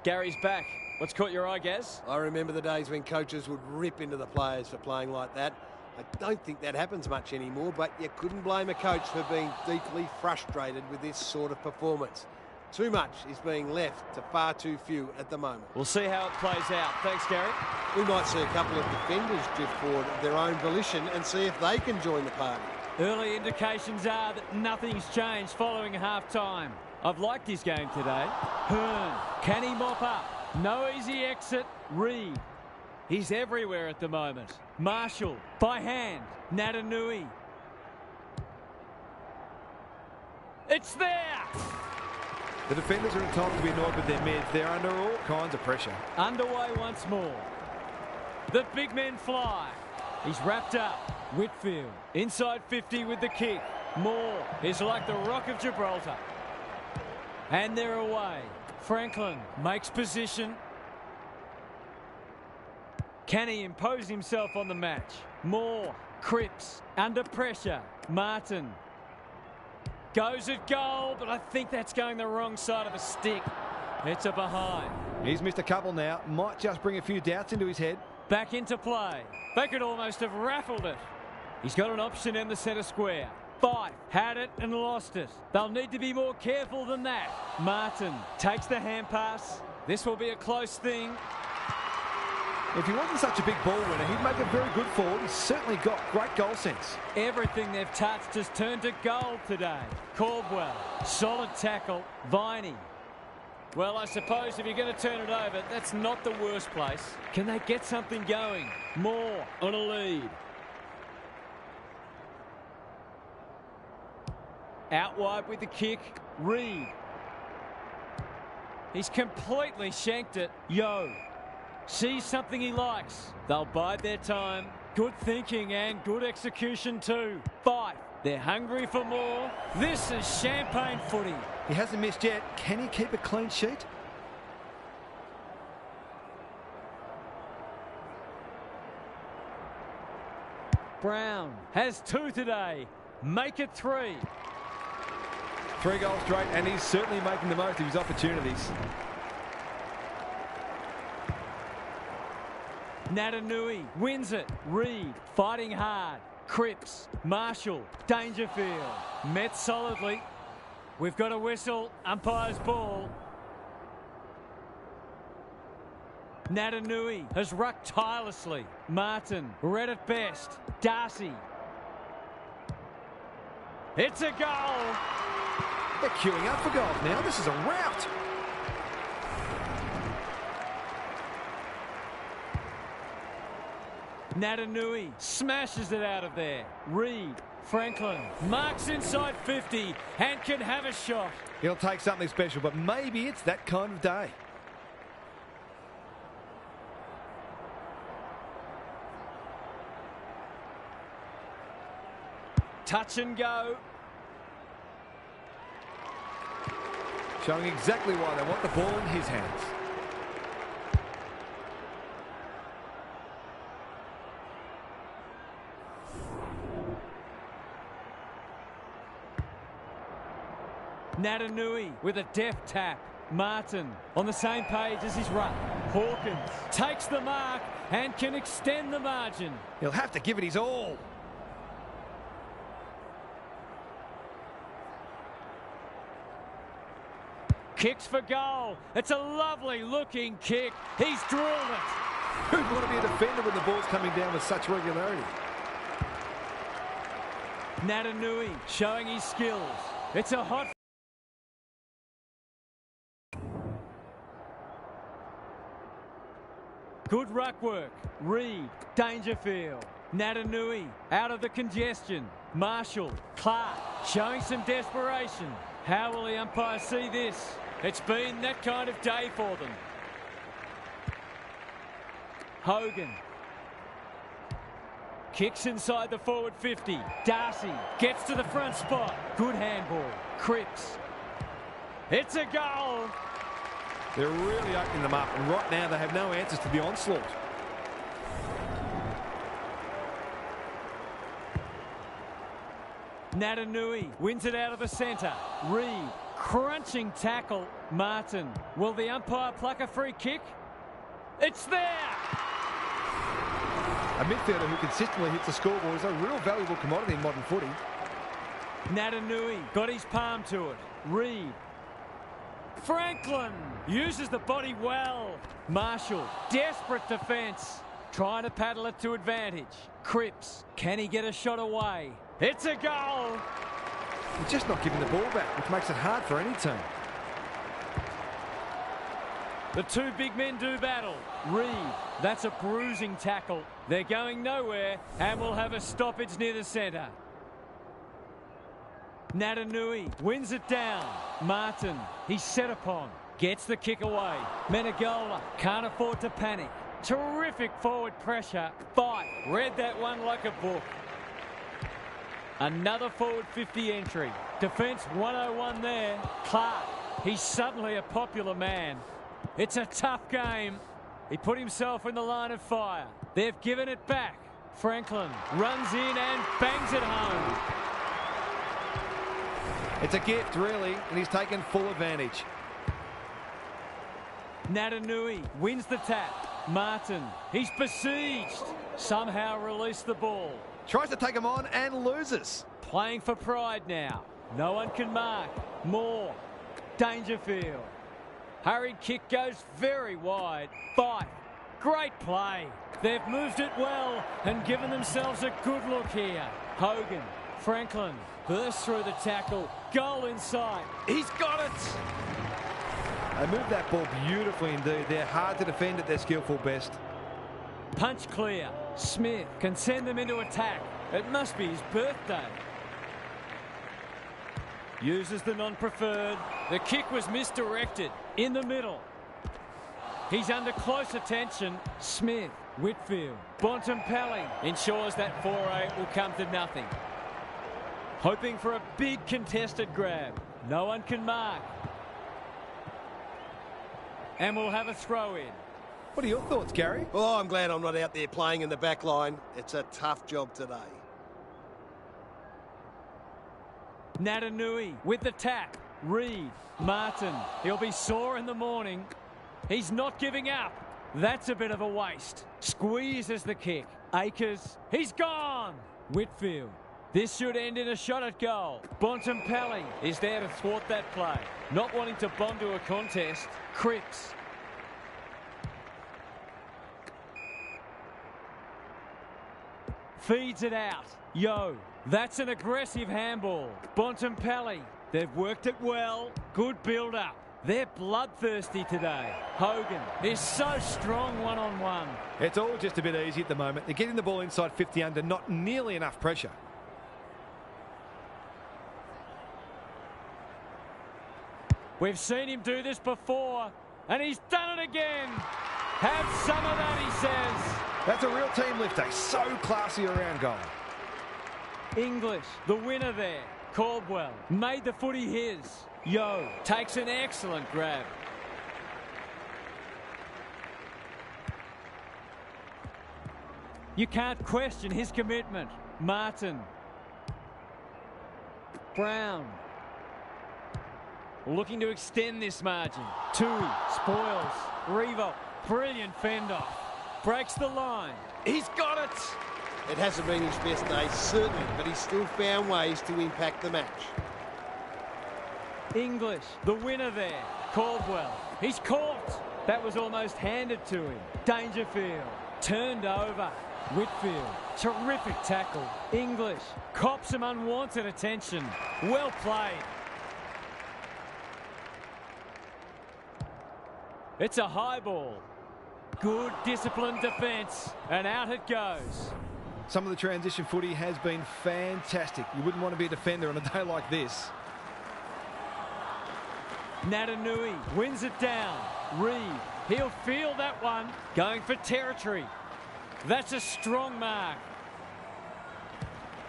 Gary's back. What's caught your eye, Gaz? I remember the days when coaches would rip into the players for playing like that. I don't think that happens much anymore, but you couldn't blame a coach for being deeply frustrated with this sort of performance. Too much is being left to far too few at the moment. We'll see how it plays out. Thanks, Gary. We might see a couple of defenders drift forward of their own volition and see if they can join the party. Early indications are that nothing's changed following half-time. I've liked his game today. Hearn, can he mop up? No easy exit. Reed. He's everywhere at the moment. Marshall, by hand. Natanui. It's there! The defenders are entitled to be annoyed with their mids. They're under all kinds of pressure. Underway once more. The big men fly. He's wrapped up. Whitfield inside 50 with the kick. Moore is like the Rock of Gibraltar. And they're away. Franklin makes position. Can he impose himself on the match? Moore, Cripps, under pressure. Martin goes at goal, but I think that's going the wrong side of the stick. It's a behind. He's missed a couple now. Might just bring a few doubts into his head. Back into play. They could almost have raffled it. He's got an option in the centre square. Fife had it and lost it. They'll need to be more careful than that. Martin takes the hand pass. This will be a close thing. If he wasn't such a big ball winner, he'd make a very good forward. He's certainly got great goal sense. Everything they've touched has turned to gold today. Caldwell, solid tackle. Viney. Well, I suppose if you're going to turn it over, that's not the worst place. Can they get something going? Moore on a lead. Out wide with the kick. Reed. He's completely shanked it. Yo. Sees something he likes. They'll bide their time. Good thinking and good execution too. Fife. They're hungry for more. This is champagne footy. He hasn't missed yet. Can he keep a clean sheet? Brown has 2 today. Make it 3. 3 goals straight, and he's certainly making the most of his opportunities. Natanui wins it. Reed fighting hard. Cripps, Marshall, Dangerfield. Met solidly. We've got a whistle. Umpire's ball. Natanui has rucked tirelessly. Martin read it best. Darcy. It's a goal. They're queuing up for goals now. This is a rout. Natanui smashes it out of there. Reed, Franklin marks inside 50 and can have a shot. He'll take something special, but maybe it's that kind of day. Touch and go. Showing exactly why they want the ball in his hands. Natanui with a deft tap. Martin on the same page as his run. Hawkins takes the mark and can extend the margin. He'll have to give it his all. Kicks for goal. It's a lovely looking kick. He's drilled it. Who'd want to be a defender when the ball's coming down with such regularity? Natanui showing his skills. It's a hot... Good ruck work. Reed, Dangerfield. Natanui out of the congestion. Marshall, Clark showing some desperation. How will the umpire see this? It's been that kind of day for them. Hogan. Kicks inside the forward 50. Darcy gets to the front spot. Good handball. Cripps. It's a goal. They're really opening them up, and right now they have no answers to the onslaught. Natanui wins it out of the centre. Reed, crunching tackle. Martin, will the umpire pluck a free kick? It's there! A midfielder who consistently hits the scoreboard is a real valuable commodity in modern footy. Natanui got his palm to it. Reed. Franklin uses the body well. Marshall, desperate defence. Trying to paddle it to advantage. Cripps, can he get a shot away? It's a goal. He's just not giving the ball back, which makes it hard for any team. The two big men do battle. Reed, that's a bruising tackle. They're going nowhere and will have a stoppage near the centre. Natanui wins it down. Martin, he's set upon. Gets the kick away. Menegola can't afford to panic. Terrific forward pressure. Fight. Read that one like a book. Another forward 50 entry. Defence 101 there. Clark, he's suddenly a popular man. It's a tough game. He put himself in the line of fire. They've given it back. Franklin runs in and bangs it home. It's a gift, really, and he's taken full advantage. Natanui wins the tap. Martin, he's besieged. Somehow released the ball. Tries to take him on and loses. Playing for pride now. No one can mark. Moore. Dangerfield. Hurried kick goes very wide. Fight. Great play. They've moved it well and given themselves a good look here. Hogan. Franklin bursts through the tackle. Goal in sight. He's got it. They moved that ball beautifully indeed. They're hard to defend at their skillful best. Punch clear. Smith can send them into attack. It must be his birthday. Uses the non-preferred. The kick was misdirected. In the middle. He's under close attention. Smith. Whitfield. Bontempelli ensures that foray will come to nothing. Hoping for a big contested grab. No one can mark. And we'll have a throw in. What are your thoughts, Gary? Oh, I'm glad I'm not out there playing in the back line. It's a tough job today. Natanui with the tap. Reed. Martin. He'll be sore in the morning. He's not giving up. That's a bit of a waste. Squeezes the kick. Akers. He's gone. Whitfield. This should end in a shot at goal. Bontempelli is there to thwart that play. Not wanting to bomb to a contest. Cripps. Feeds it out. Yo. That's an aggressive handball. Bontempelli. They've worked it well. Good build-up. They're bloodthirsty today. Hogan is so strong one-on-one. It's all just a bit easy at the moment. They're getting the ball inside 50 under, not nearly enough pressure. We've seen him do this before, and he's done it again. Have some of that, he says. That's a real team lifter. So classy around goal. English, the winner there. Caldwell made the footy his. Yo takes an excellent grab. You can't question his commitment. Martin. Brown. Looking to extend this margin. Tui spoils. Revo. Brilliant fend off. Breaks the line. He's got it. It hasn't been his best day, certainly, but he's still found ways to impact the match. English, the winner there. Caldwell. He's caught. That was almost handed to him. Dangerfield. Turned over. Whitfield. Terrific tackle. English. Cops some unwanted attention. Well played. It's a high ball. Good disciplined defence. And out it goes. Some of the transition footy has been fantastic. You wouldn't want to be a defender on a day like this. Natanui wins it down. Reed, he'll feel that one. Going for territory. That's a strong mark.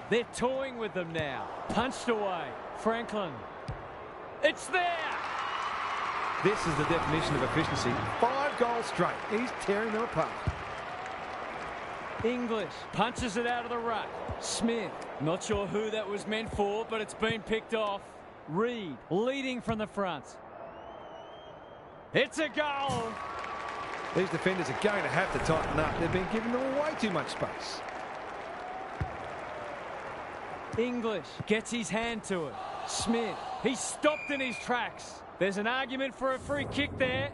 They're toying with them now. Punched away. Franklin. It's there. This is the definition of efficiency. 5 goals straight. He's tearing them apart. English punches it out of the ruck. Smith, not sure who that was meant for, but it's been picked off. Reed leading from the front. It's a goal. These defenders are going to have to tighten up. They've been giving them way too much space. English gets his hand to it. Smith, he's stopped in his tracks. There's an argument for a free kick there.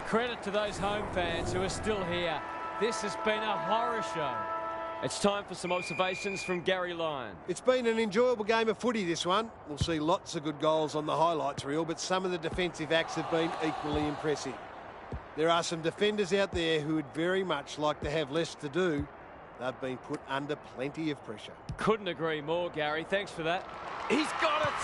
Credit to those home fans who are still here. This has been a horror show. It's time for some observations from Gary Lyon. It's been an enjoyable game of footy, this one. We'll see lots of good goals on the highlights reel, but some of the defensive acts have been equally impressive. There are some defenders out there who would very much like to have less to do. They've been put under plenty of pressure. Couldn't agree more, Gary. Thanks for that. He's got it!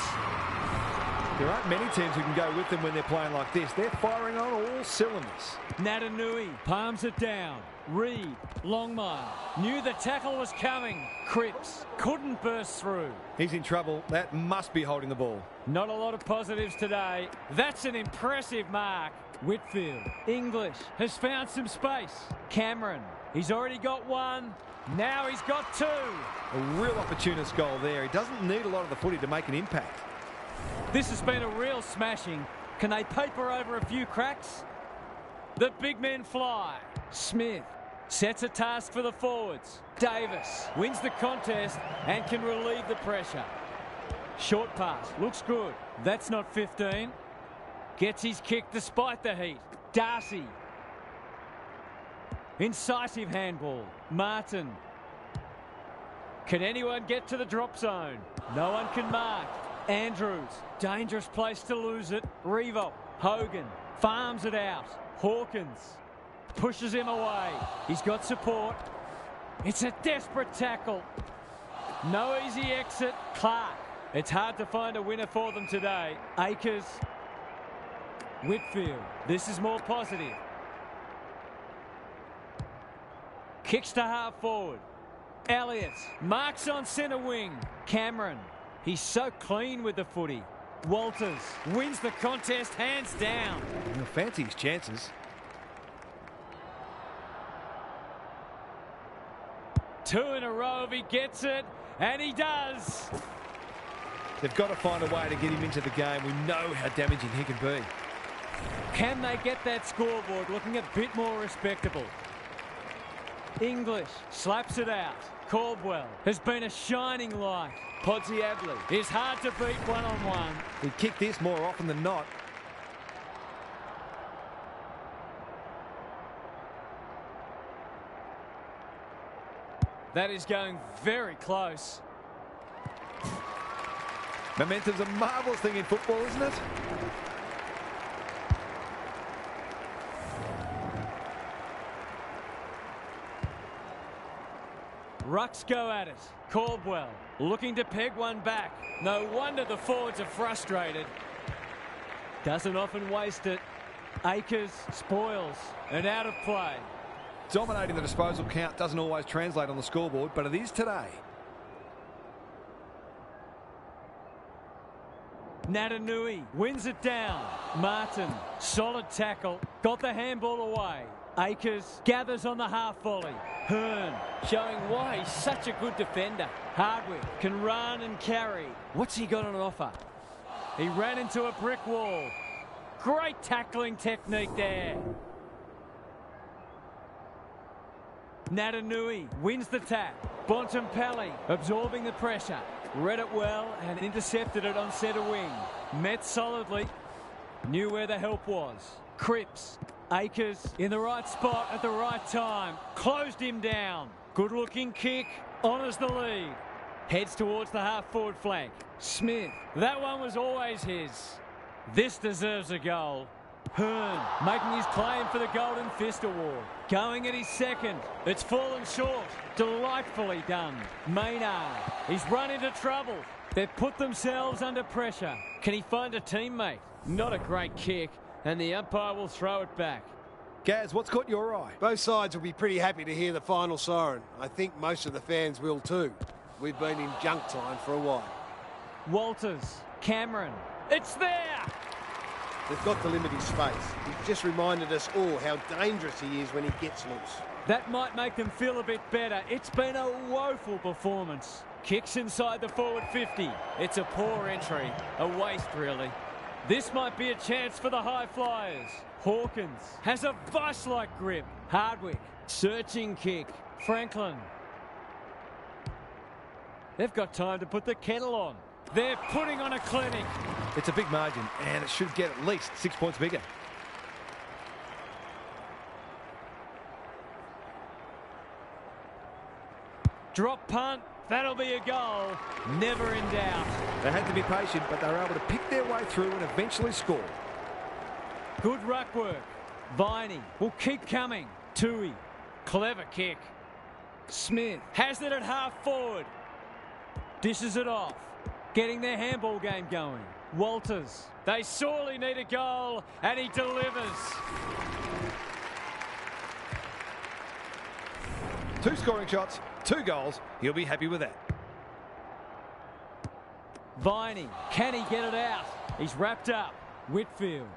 There aren't many teams who can go with them when they're playing like this. They're firing on all cylinders. Natanui palms it down. Reed, Longmire, knew the tackle was coming. Cripps couldn't burst through. He's in trouble. That must be holding the ball. Not a lot of positives today. That's an impressive mark. Whitfield. English has found some space. Cameron, he's already got one. Now he's got 2. A real opportunist goal there. He doesn't need a lot of the footy to make an impact. This has been a real smashing. Can they paper over a few cracks? The big men fly. Smith sets a task for the forwards. Davis wins the contest and can relieve the pressure. Short pass, looks good. That's not 15. Gets his kick despite the heat. Darcy. Incisive handball. Martin. Can anyone get to the drop zone? No one can mark. Andrews. Dangerous place to lose it. Revo. Hogan. Farms it out. Hawkins. Pushes him away. He's got support. It's a desperate tackle. No easy exit. Clark. It's hard to find a winner for them today. Akers. Whitfield. This is more positive. Kicks to half forward. Elliott. Marks on centre wing. Cameron. He's so clean with the footy. Walters wins the contest hands down. He'll fancy his chances. 2 in a row if he gets it, and he does. They've got to find a way to get him into the game. We know how damaging he can be. Can they get that scoreboard looking a bit more respectable? English slaps it out. Caldwell has been a shining light. Podsiadly is hard to beat one-on-one. He'd kick this more often than not. That is going very close. Momentum's a marvellous thing in football, isn't it? Rucks go at it. Caldwell looking to peg one back. No wonder the forwards are frustrated. Doesn't often waste it. Akers spoils and out of play. Dominating the disposal count doesn't always translate on the scoreboard, but it is today. Natanui wins it down. Martin, solid tackle. Got the handball away. Akers gathers on the half volley. Hearn showing why he's such a good defender. Hardwick can run and carry. What's he got on offer? He ran into a brick wall. Great tackling technique there. Natanui wins the tap. Bontempelli absorbing the pressure. Read it well and intercepted it on centre wing. Met solidly. Knew where the help was. Cripps. Akers in the right spot at the right time. Closed him down. Good looking kick. Honours the lead. Heads towards the half forward flank. Smith. That one was always his. This deserves a goal. Hearn making his claim for the Golden Fist Award. Going at his second. It's fallen short. Delightfully done. Maynard. He's run into trouble. They've put themselves under pressure. Can he find a teammate? Not a great kick. And the umpire will throw it back. Gaz, what's caught your eye? Both sides will be pretty happy to hear the final siren. I think most of the fans will too. We've been in junk time for a while. Walters. Cameron. It's there! They've got to limit his space. He's just reminded us all how dangerous he is when he gets loose. That might make them feel a bit better. It's been a woeful performance. Kicks inside the forward 50. It's a poor entry. A waste, really. This might be a chance for the high flyers. Hawkins has a vice-like grip. Hardwick, searching kick. Franklin. They've got time to put the kettle on. They're putting on a clinic. It's a big margin, and it should get at least 6 points bigger. Drop punt. That'll be a goal. Never in doubt. They had to be patient, but they were able to pick their way through and eventually score. Good ruck work. Viney will keep coming. Tui. Clever kick. Smith has it at half forward. Dishes it off. Getting their handball game going. Walters. They sorely need a goal, and he delivers. 2 scoring shots, 2 goals. He'll be happy with that. Viney. Can he get it out? He's wrapped up. Whitfield.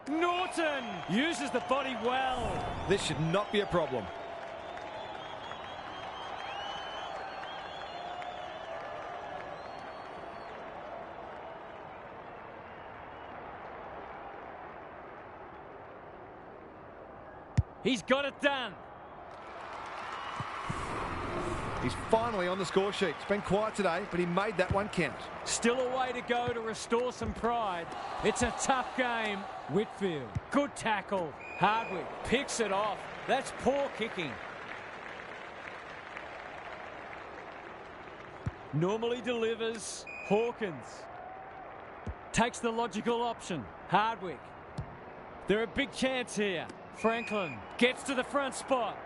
Norton uses the body well. This should not be a problem. He's got it done. He's finally on the score sheet. It's been quiet today, but he made that one count. Still a way to go to restore some pride. It's a tough game. Whitfield. Good tackle. Hardwick picks it off. That's poor kicking. Normally delivers. Hawkins. Takes the logical option. Hardwick. They're a big chance here. Franklin gets to the front spot.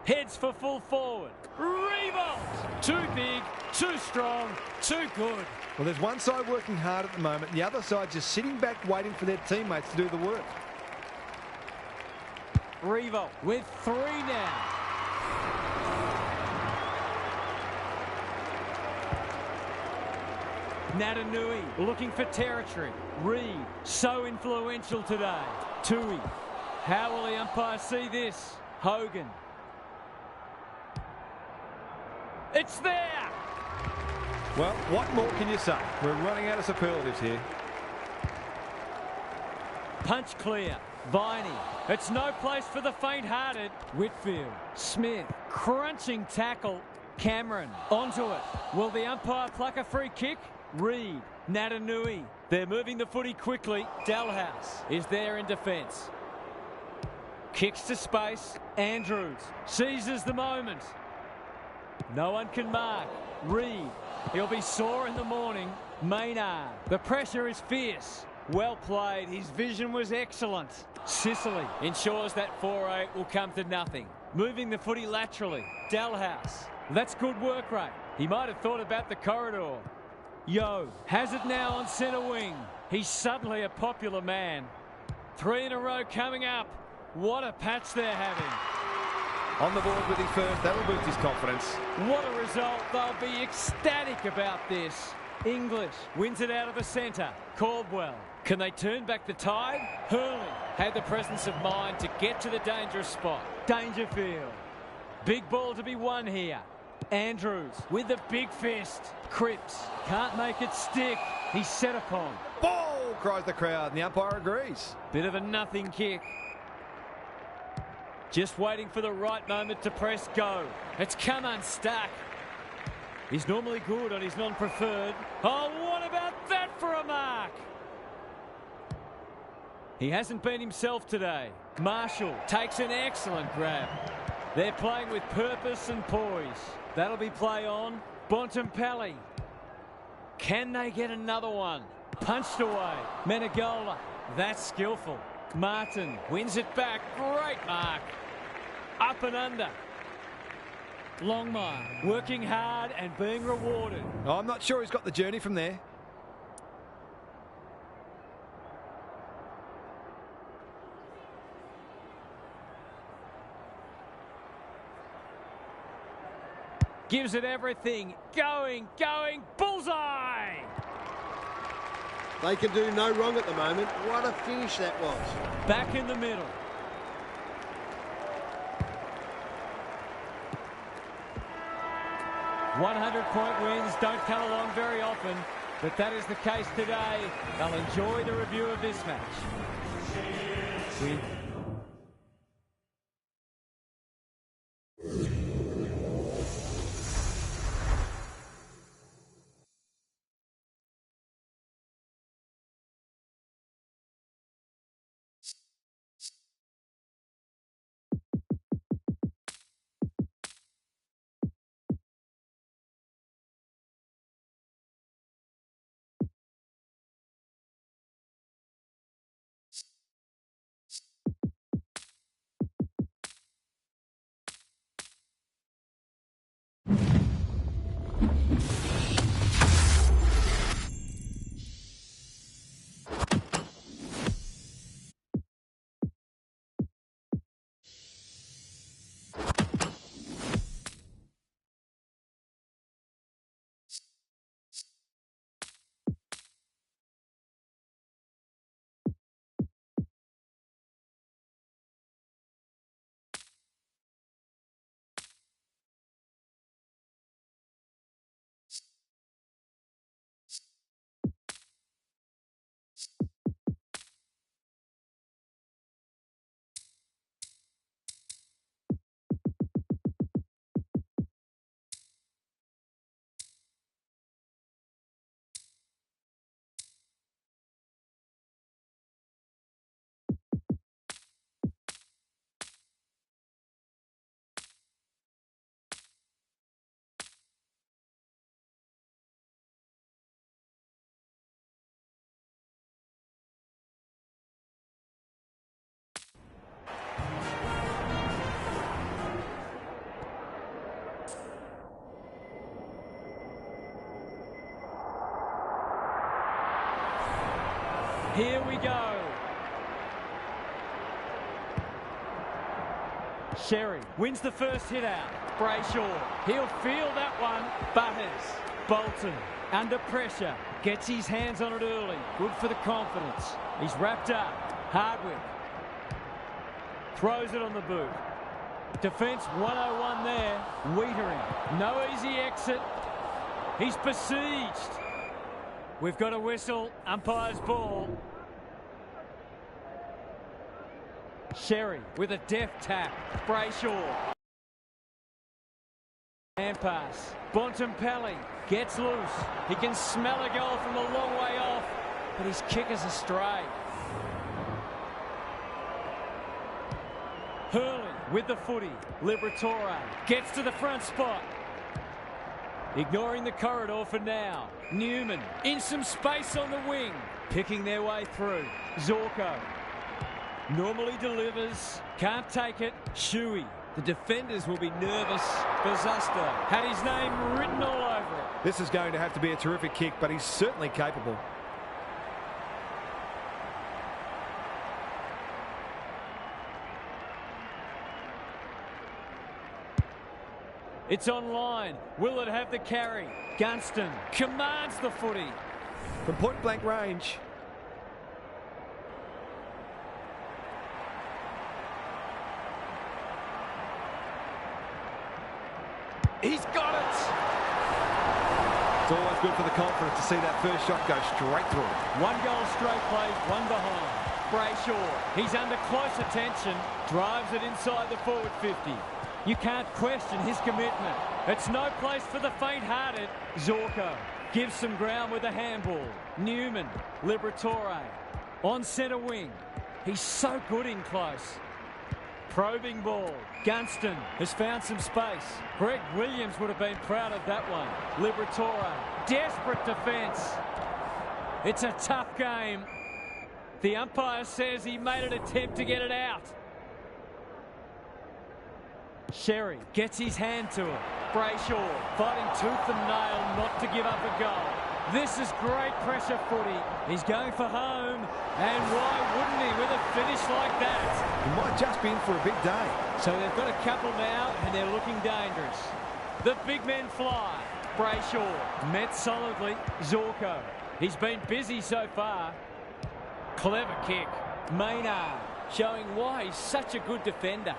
Heads for full forward. Revolt! Too big, too strong, too good. Well, there's one side working hard at the moment. The other side just sitting back waiting for their teammates to do the work. Revolt with 3 now. Natanui looking for territory. Reed, so influential today. Tui. How will the umpire see this? Hogan. It's there! Well, what more can you say? We're running out of superlatives here. Punch clear. Viney. It's no place for the faint-hearted. Whitfield. Smith. Crunching tackle. Cameron. Onto it. Will the umpire pluck a free kick? Reed. Natanui. They're moving the footy quickly. Dalhouse is there in defence. Kicks to space. Andrews seizes the moment. No one can mark. Reed. He'll be sore in the morning. Maynard. The pressure is fierce. Well played. His vision was excellent. Sicily ensures that foray will come to nothing. Moving the footy laterally. Dalhouse. That's good work rate. He might have thought about the corridor. Yo has it now on centre wing. He's suddenly a popular man. 3 in a row coming up. What a patch they're having. On the board with his first, that'll boost his confidence. What a result. They'll be ecstatic about this. English wins it out of the centre. Caldwell. Can they turn back the tide? Hurley had the presence of mind to get to the dangerous spot. Dangerfield. Big ball to be won here. Andrews with the big fist. Cripps can't make it stick. He's set upon. Ball, cries the crowd, and the umpire agrees. Bit of a nothing kick. Just waiting for the right moment to press go. It's come unstuck. He's normally good on his non-preferred. Oh, what about that for a mark? He hasn't been himself today. Marshall takes an excellent grab. They're playing with purpose and poise. That'll be play on. Bontempelli. Can they get another one? Punched away. Menegola. That's skillful. Martin wins it back. Great mark. Up and under. Longmire working hard and being rewarded. Oh, I'm not sure he's got the journey from there. Gives it everything. Going. Bullseye! They can do no wrong at the moment. What a finish that was. Back in the middle. "100-point wins don't come along very often, but that is the case today. They'll enjoy the review of this match." Here we go. Sherry wins the first hit out. Brayshaw, he'll feel that one. Butters, Bolton, under pressure, gets his hands on it early. Good for the confidence. He's wrapped up. Hardwick throws it on the boot. Defence 101 there. Wiedering. No easy exit. He's besieged. We've got a whistle. Umpire's ball. Sherry with a deft tap. Brayshaw. Hand pass. Bontempelli gets loose. He can smell a goal from a long way off, but his kick is astray. Hurley with the footy. Liberatore gets to the front spot. Ignoring the corridor for now. Newman in some space on the wing. Picking their way through. Zorko. Normally delivers. Can't take it. Shuey. The defenders will be nervous. Bazusto had his name written all over it. This is going to have to be a terrific kick, but he's certainly capable. It's online. Will it have the carry? Gunston commands the footy. From point-blank range. He's got it! It's always good for the confidence to see that first shot go straight through. One goal straight plays, one behind. Brayshaw, he's under close attention. Drives it inside the forward 50. You can't question his commitment. It's no place for the faint-hearted. Zorko gives some ground with a handball. Newman, Liberatore, on centre wing. He's so good in close. Probing ball. Gunston has found some space. Greg Williams would have been proud of that one. Liberatore, desperate defence. It's a tough game. The umpire says he made an attempt to get it out. Sherry gets his hand to it. Brayshaw fighting tooth and nail not to give up a goal. This is great pressure footy. He's going for home. And why wouldn't he with a finish like that? He might just be in for a big day. So they've got a couple now and they're looking dangerous. The big men fly. Brayshaw met solidly. Zorko. He's been busy so far. Clever kick. Maynard showing why he's such a good defender.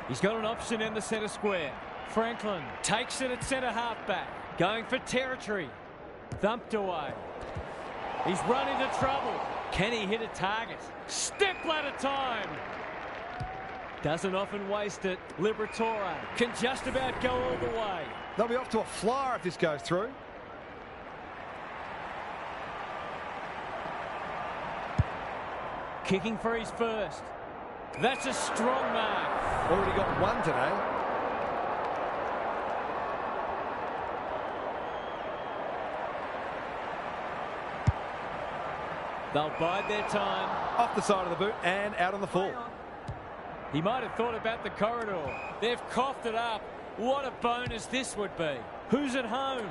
He's got an option in the centre square. Franklin takes it at centre halfback. Going for territory. Thumped away. He's run into trouble. Can he hit a target? Step ladder time. Doesn't often waste it. Liberatore can just about go all the way. They'll be off to a flyer if this goes through. Kicking for his first. That's a strong mark. Already got one today. They'll bide their time. Off the side of the boot and out on the full. He might have thought about the corridor. They've coughed it up. What a bonus this would be. Who's at home?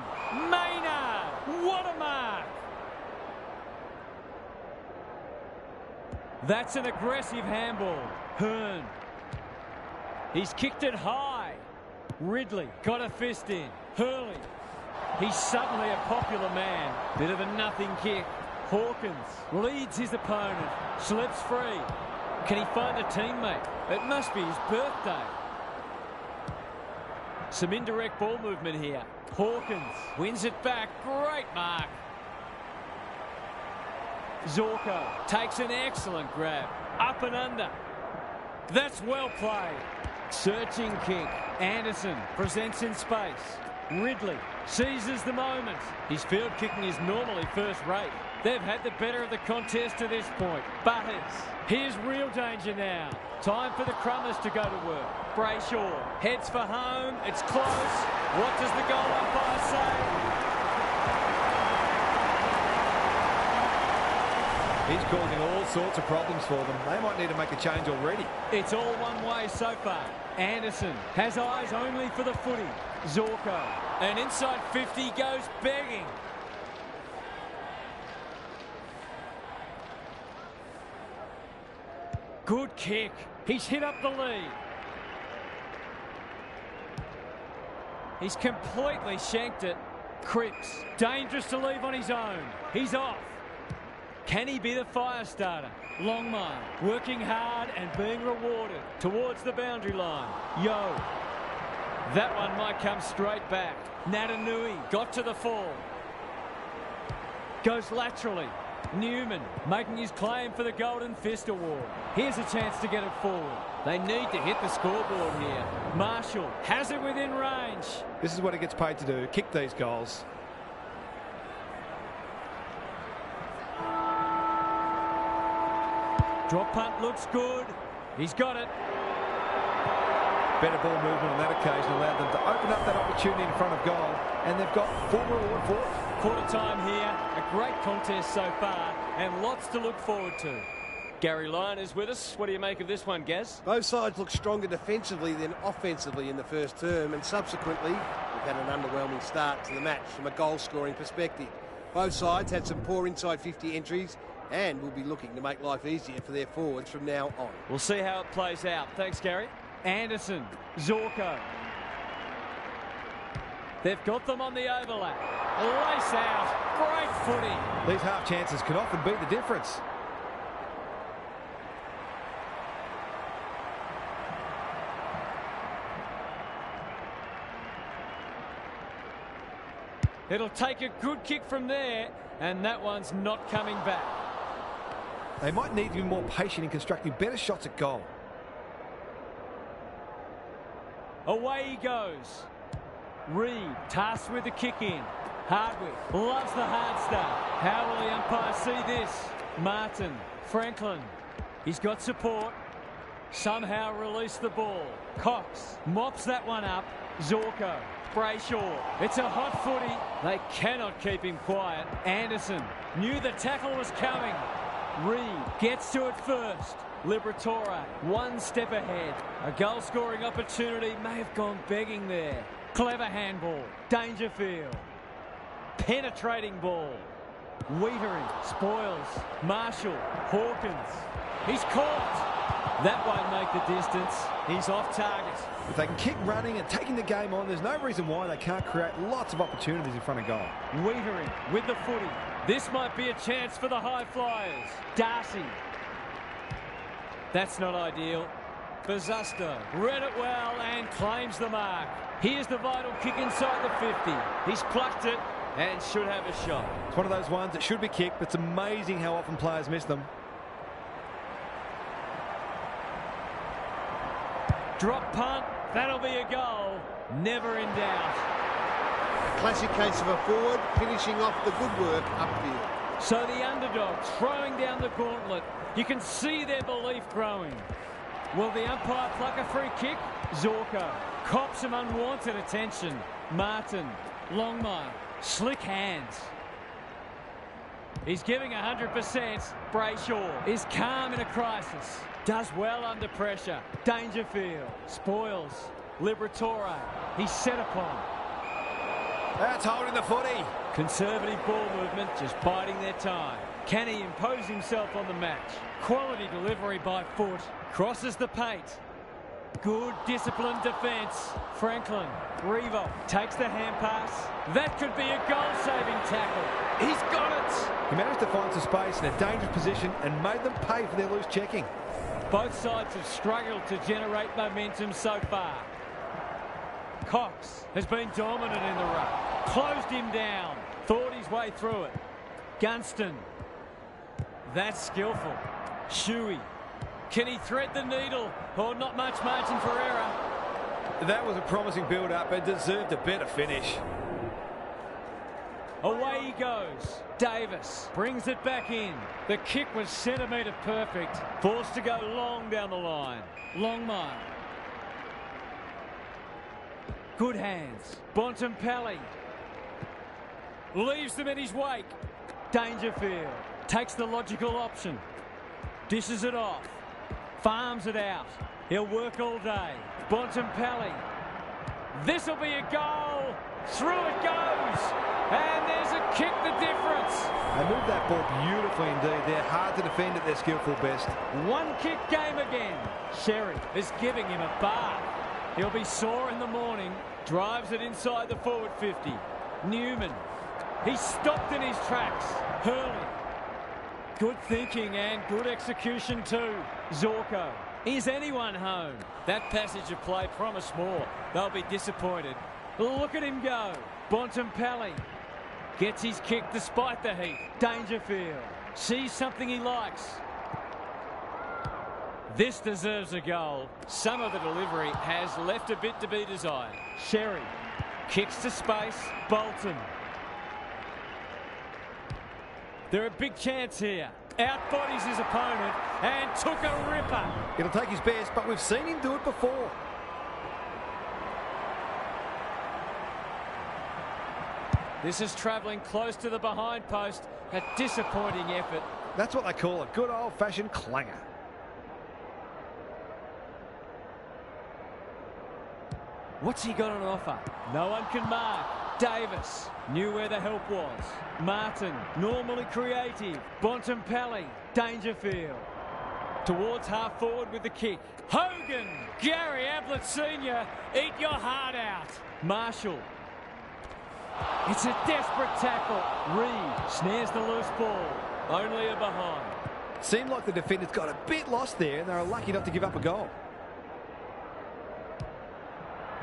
Maynard! What a mark! That's an aggressive handball. Hearn. He's kicked it high. Ridley got a fist in. Hurley. He's suddenly a popular man. Bit of a nothing kick. Hawkins leads his opponent. Slips free. Can he find a teammate? It must be his birthday. Some indirect ball movement here. Hawkins wins it back. Great mark. Zorko takes an excellent grab. Up and under. That's well played. Searching kick. Anderson presents in space. Ridley seizes the moment. His field kicking is normally first rate. They've had the better of the contest to this point. Butters. Here's real danger now. Time for the Crummers to go to work. Brayshaw heads for home. It's close. What does the goal umpire say? He's causing all sorts of problems for them. They might need to make a change already. It's all one way so far. Anderson has eyes only for the footy. Zorko. And inside 50 goes begging. Good kick. He's hit up the lead. He's completely shanked it. Cripps. Dangerous to leave on his own. He's off. Can he be the fire starter? Longmire working hard and being rewarded towards the boundary line. Yo. That one might come straight back. Natanui got to the fall. Goes laterally. Newman making his claim for the Golden Fist Award. Here's a chance to get it forward. They need to hit the scoreboard here. Marshall has it within range. This is what he gets paid to do, kick these goals. Drop punt looks good. He's got it. Better ball movement on that occasion allowed them to open up that opportunity in front of goal, and they've got full reward for it. Quarter time here. A great contest so far, and lots to look forward to. Gary Lyon is with us. What do you make of this one, Gaz? Both sides look stronger defensively than offensively in the first term, and subsequently we've had an underwhelming start to the match from a goal-scoring perspective. Both sides had some poor inside 50 entries and will be looking to make life easier for their forwards from now on. We'll see how it plays out. Thanks, Gary. Anderson, Zorko. They've got them on the overlap. Lace out. Great footy. These half chances can often be the difference. It'll take a good kick from there, and that one's not coming back. They might need to be more patient in constructing better shots at goal. Away he goes. Reed tasked with the kick in. Hardwick loves the hard start. How will the umpire see this? Martin, Franklin. He's got support. Somehow release the ball. Cox mops that one up. Zorko. Brayshaw. It's a hot footy. They cannot keep him quiet. Anderson knew the tackle was coming. Reed gets to it first. Liberatore one step ahead. A goal-scoring opportunity may have gone begging there. Clever handball. Dangerfield. Penetrating ball. Wiedering. Spoils. Marshall. Hawkins. He's caught. That won't make the distance. He's off target. If they can keep running and taking the game on, there's no reason why they can't create lots of opportunities in front of goal. Wiedering with the footy. This might be a chance for the high flyers. Darcy. That's not ideal. Bazzusto read it well and claims the mark. Here's the vital kick inside the 50. He's plucked it and should have a shot. It's one of those ones that should be kicked, but it's amazing how often players miss them. Drop punt. That'll be a goal. Never in doubt. A classic case of a forward finishing off the good work upfield. So the underdogs throwing down the gauntlet. You can see their belief growing. Will the umpire pluck a free kick? Zorko cops some unwanted attention. Martin, Longmire, slick hands. He's giving 100%. Brayshaw is calm in a crisis. Does well under pressure. Dangerfield spoils. Liberatore. He's set upon. That's holding the footy. Conservative ball movement, just biding their time. Can he impose himself on the match? Quality delivery by foot. Crosses the paint. Good disciplined defence. Franklin. Revo takes the hand pass. That could be a goal-saving tackle. He's got it. He managed to find some space in a dangerous position and made them pay for their loose checking. Both sides have struggled to generate momentum so far. Cox has been dominant in the ruck. Closed him down. Thought his way through it. Gunston. That's skillful. Shuey. Can he thread the needle? Or not much margin for error. That was a promising build-up and deserved a better finish. Away he goes. Davis brings it back in. The kick was centimetre perfect. Forced to go long down the line. Longmire. Good hands. Bontempelli. Leaves them in his wake. Dangerfield takes the logical option. Dishes it off. Farms it out. He'll work all day. Bontempelli. This'll be a goal. Through it goes. And there's a kick, the difference. They moved that ball beautifully indeed. They're hard to defend at their skillful best. One kick game again. Sherry is giving him a bath. He'll be sore in the morning. Drives it inside the forward 50. Newman. He's stopped in his tracks. Hurley. Good thinking and good execution too. Zorko. Is anyone home? That passage of play promised more. They'll be disappointed. Look at him go. Bontempelli gets his kick despite the heat. Dangerfield sees something he likes. This deserves a goal. Some of the delivery has left a bit to be desired. Sherry kicks to space. Bolton. They're a big chance here. Outbodies his opponent and took a ripper. It'll take his best, but we've seen him do it before. This is travelling close to the behind post. A disappointing effort. That's what they call a good old-fashioned clanger. What's he got on offer? No one can mark. Davis knew where the help was. Martin, normally creative. Bontempelli, Dangerfield. Towards half forward with the kick. Hogan, Gary Ablett Sr., eat your heart out. Marshall. It's a desperate tackle. Reed snares the loose ball. Only a behind. Seemed like the defenders got a bit lost there and they were lucky not to give up a goal.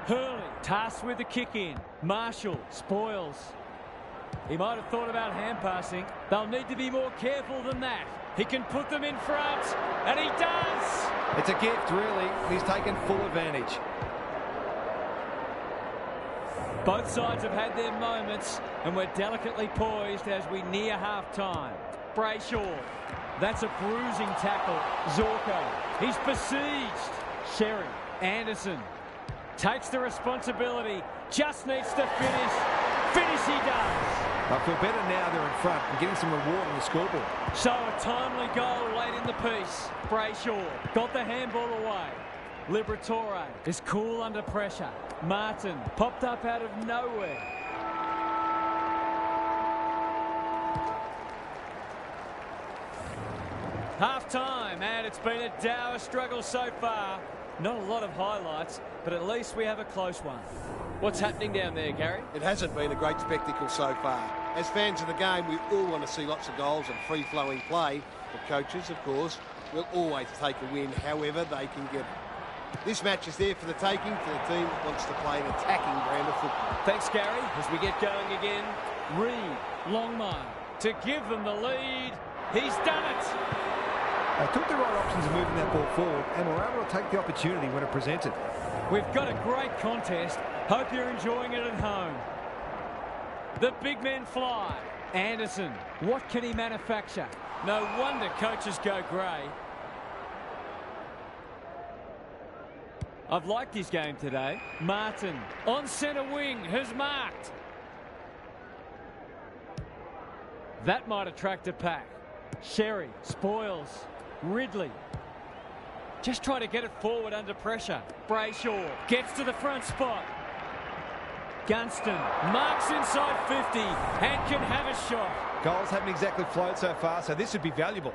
Hurley tasked with the kick in. Marshall spoils. He might have thought about hand passing. They'll need to be more careful than that. He can put them in front, and he does. It's a gift, really. He's taken full advantage. Both sides have had their moments, and we're delicately poised as we near half-time. Brayshaw. That's a bruising tackle. Zorko. He's besieged. Sherry. Anderson. Takes the responsibility. Just needs to finish. Finish he does. They'll feel better now they're in front and getting some reward on the scoreboard. So a timely goal late in the piece. Brayshaw got the handball away. Liberatore is cool under pressure. Martin popped up out of nowhere. Half-time, and it's been a dour struggle so far. Not a lot of highlights, but at least we have a close one. What's happening down there, Gary? It hasn't been a great spectacle so far. As fans of the game, we all want to see lots of goals and free-flowing play. The coaches, of course, will always take a win however they can get it. This match is there for the taking for the team that wants to play an attacking brand of football. Thanks, Gary. As we get going again, Reed, Longmire to give them the lead. He's done it. They took the right options of moving that ball forward and were able to take the opportunity when it presented. We've got a great contest. Hope you're enjoying it at home. The big men fly. Anderson, what can he manufacture? No wonder coaches go grey. I've liked his game today. Martin on centre wing has marked. That might attract a pack. Sherry spoils. Ridley just try to get it forward under pressure. Brayshaw gets to the front spot. Gunston marks inside 50 and can have a shot. Goals haven't exactly flowed so far, so this would be valuable.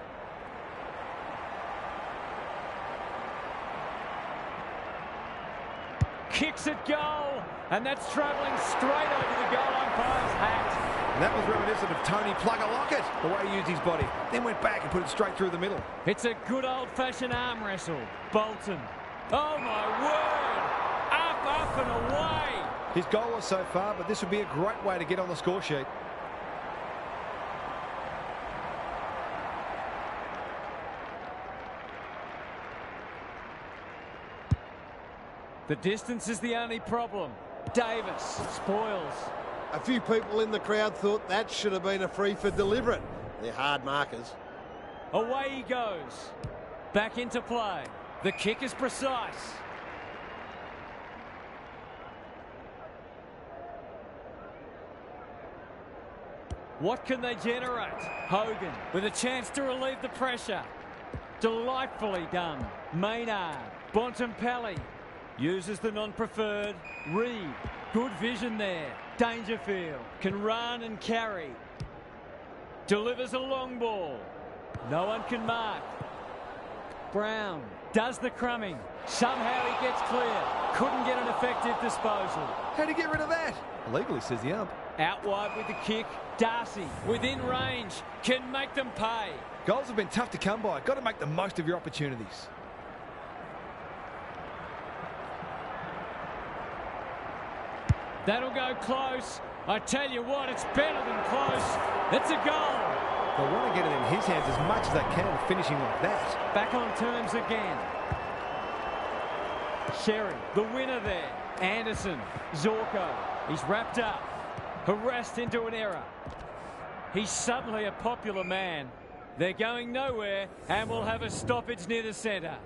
Kicks at goal, and that's travelling straight over the goal umpire's hat. And that was reminiscent of Tony Plugger-Lockett, the way he used his body. Then went back and put it straight through the middle. It's a good old-fashioned arm wrestle. Bolton. Oh, my word. Up and away. His goal was so far, but this would be a great way to get on the score sheet. The distance is the only problem. Davis spoils. A few people in the crowd thought that should have been a free for deliberate. They're hard markers. Away he goes. Back into play. The kick is precise. What can they generate? Hogan with a chance to relieve the pressure. Delightfully done. Maynard. Bontempelli uses the non-preferred. Reed. Good vision there. Dangerfield can run and carry. Delivers a long ball. No one can mark. Brown does the crumbing. Somehow he gets clear. Couldn't get an effective disposal. How'd he get rid of that? Illegally, says the ump. Out wide with the kick. Darcy, within range, can make them pay. Goals have been tough to come by. Got to make the most of your opportunities. That'll go close. I tell you what, it's better than close. It's a goal. They want to get it in his hands as much as they can, finishing like that. Back on terms again. Sherry, the winner there. Anderson, Zorko. He's wrapped up. Harassed into an error. He's suddenly a popular man. They're going nowhere and we'll have a stoppage near the centre.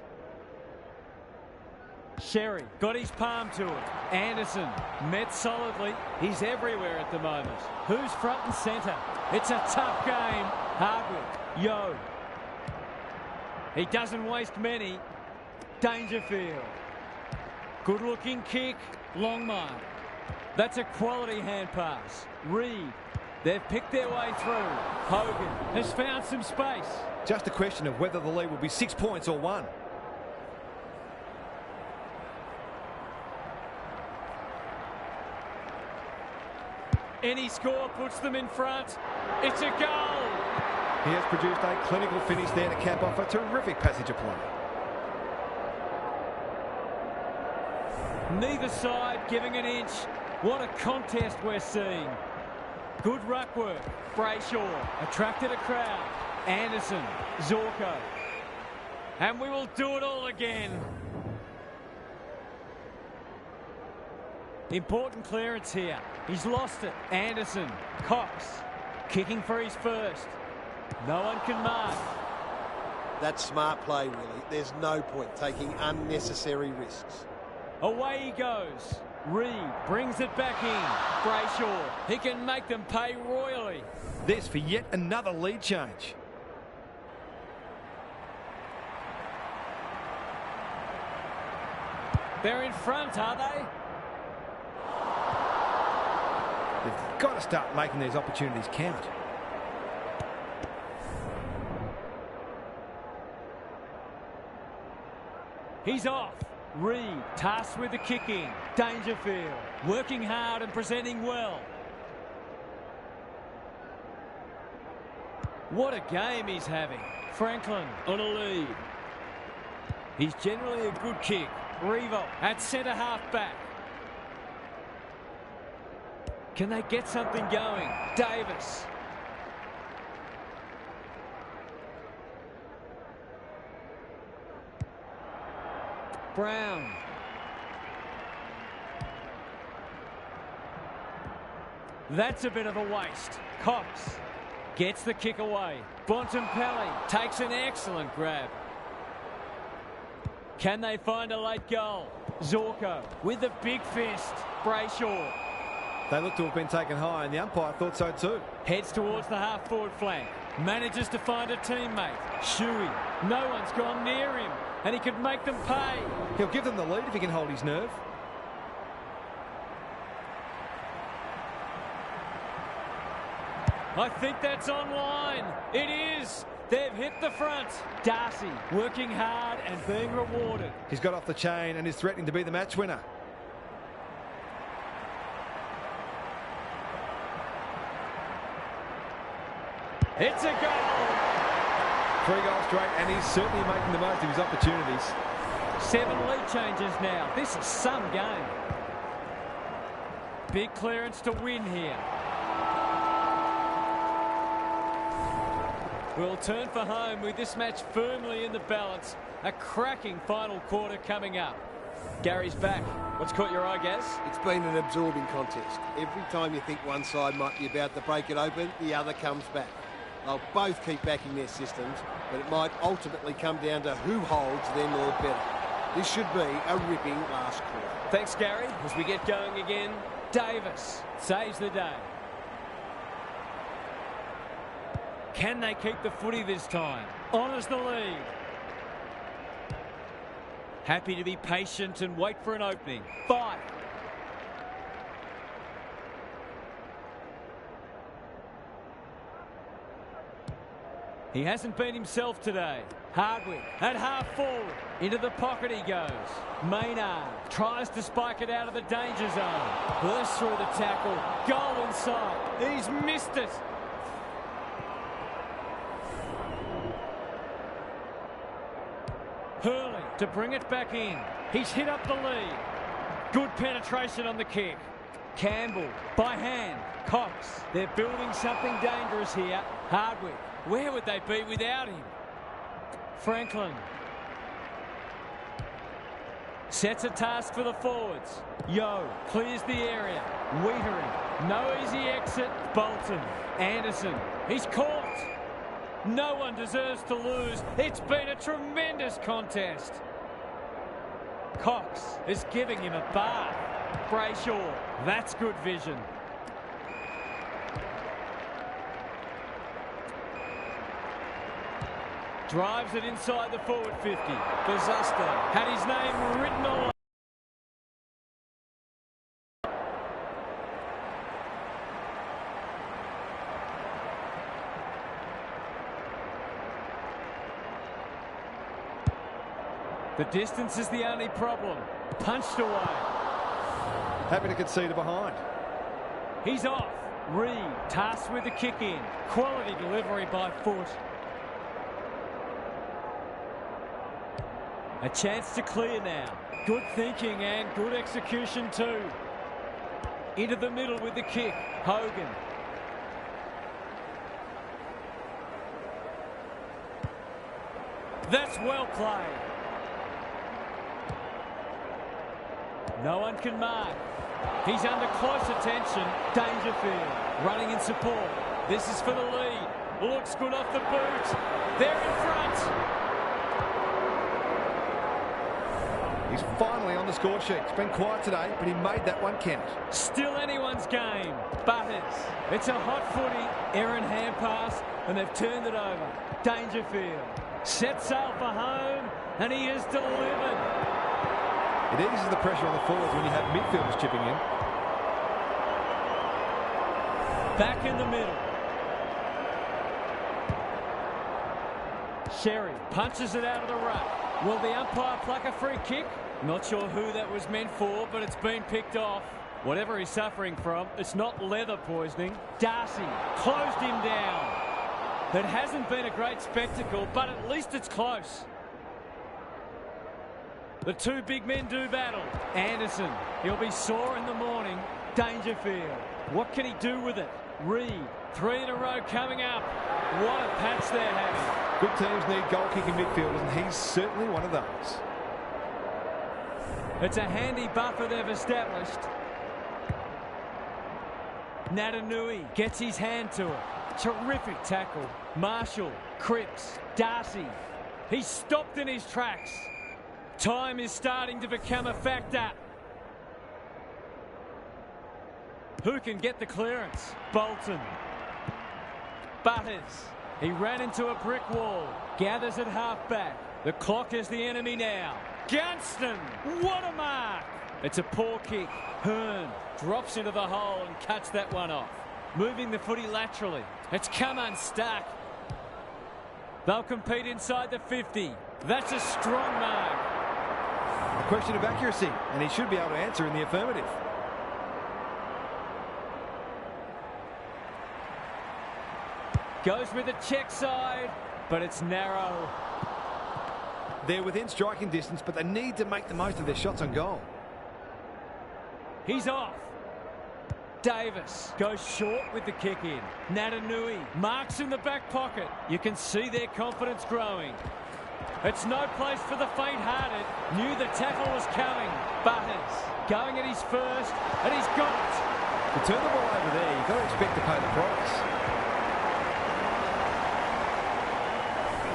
Sherry got his palm to it. Anderson met solidly. He's everywhere at the moment. Who's front and centre? It's a tough game. Hardwick. Yo. He doesn't waste many. Dangerfield. Good looking kick. Longmire. That's a quality hand pass. Reed. They've picked their way through. Hogan has found some space. Just a question of whether the lead will be 6 points or 1. Any score puts them in front. It's a goal. He has produced a clinical finish there to cap off a terrific passage of play. Neither side giving an inch. What a contest we're seeing. Good ruck work. Brayshaw attracted a crowd. Anderson, Zorko. And we will do it all again. Important clearance here. He's lost it. Anderson, Cox, kicking for his first. No one can mark. That's smart play, really. There's no point taking unnecessary risks. Away he goes. Reed brings it back in. Brayshaw, he can make them pay royally. This for yet another lead change. They're in front, are they? They've got to start making these opportunities count. He's off. Reed tasked with the kicking. Dangerfield working hard and presenting well. What a game he's having. Franklin on a lead. He's generally a good kick. Revo at centre half back. Can they get something going? Davis. Brown. That's a bit of a waste. Cox gets the kick away. Bontempelli takes an excellent grab. Can they find a late goal? Zorko with the big fist. Brayshaw. They look to have been taken high, and the umpire thought so too. Heads towards the half-forward flank. Manages to find a teammate. Shuey. No one's gone near him, and he could make them pay. He'll give them the lead if he can hold his nerve. I think that's online. It is. They've hit the front. Darcy working hard and being rewarded. He's got off the chain and is threatening to be the match winner. It's a goal. 3 goals straight, and he's certainly making the most of his opportunities. 7 lead changes now. This is some game. Big clearance to win here. We'll turn for home with this match firmly in the balance. A cracking final quarter coming up. Gary's back. What's caught your eye, Gaz? It's been an absorbing contest. Every time you think one side might be about to break it open, the other comes back. They'll both keep backing their systems, but it might ultimately come down to who holds their nerve better. This should be a ripping last quarter. Thanks, Gary. As we get going again, Davis saves the day. Can they keep the footy this time? Honours the lead. Happy to be patient and wait for an opening. 5. He hasn't been himself today. Hardwick at half forward. Into the pocket he goes. Maynard tries to spike it out of the danger zone. Bursts through the tackle. Goal inside. He's missed it. Hurley to bring it back in. He's hit up the lead. Good penetration on the kick. Campbell by hand. Cox. They're building something dangerous here. Hardwick. Where would they be without him? Franklin sets a task for the forwards. Yo clears the area. Wiedering. No easy exit. Bolton. Anderson. He's caught. No one deserves to lose. It's been a tremendous contest. Cox is giving him a bath. Brayshaw. That's good vision. Drives it inside the forward 50. Bazusta had his name written all over. The distance is the only problem. Punched away. Happy to concede it behind. He's off. Reed tasked with the kick in. Quality delivery by foot. A chance to clear now. Good thinking and good execution too. Into the middle with the kick. Hogan. That's well played. No one can mark. He's under close attention. Dangerfield running in support. This is for the lead. Looks good off the boot. They're in front. He's finally on the score sheet. It's been quiet today, but he made that one count. Still anyone's game. Butters. It's a hot footy. Aaron hand pass, and they've turned it over. Dangerfield sets sail for home, and he has delivered. It eases the pressure on the forwards when you have midfielders chipping in. Back in the middle. Sherry punches it out of the ruck. Will the umpire pluck a free kick? Not sure who that was meant for, but it's been picked off. Whatever he's suffering from, it's not leather poisoning. Darcy closed him down. It hasn't been a great spectacle, but at least it's close. The two big men do battle. Anderson, he'll be sore in the morning. Dangerfield, what can he do with it? Reed, 3 in a row coming up. What a patch they're having. Good teams need goal-kicking midfielders, and he's certainly one of those. It's a handy buffer they've established. Natanui gets his hand to it. Terrific tackle. Marshall, Cripps, Darcy. He's stopped in his tracks. Time is starting to become a factor. Who can get the clearance? Bolton. Butters. He ran into a brick wall. Gathers at half-back. The clock is the enemy now. Gunston. What a mark. It's a poor kick. Hearn drops into the hole and cuts that one off. Moving the footy laterally. It's come unstuck. They'll compete inside the 50. That's a strong mark. A question of accuracy, and he should be able to answer in the affirmative. Goes with a check side, but it's narrow. They're within striking distance, but they need to make the most of their shots on goal. He's off. Davis goes short with the kick in. Natanui marks in the back pocket. You can see their confidence growing. It's no place for the faint-hearted. Knew the tackle was coming. Butters going at his first, and he's got it. To turn the ball over there, you've got to expect to pay the price.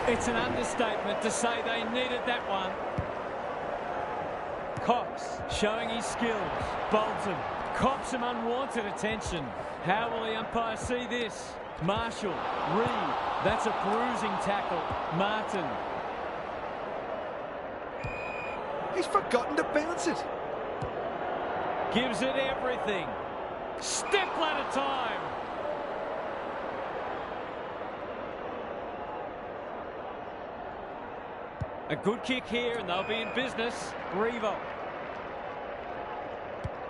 It's an understatement to say they needed that one. Cox showing his skills. Bolton cops some unwanted attention. How will the umpire see this? Marshall, Reed, that's a bruising tackle. Martin. He's forgotten to bounce it. Gives it everything. Step ladder time. A good kick here and they'll be in business. Revo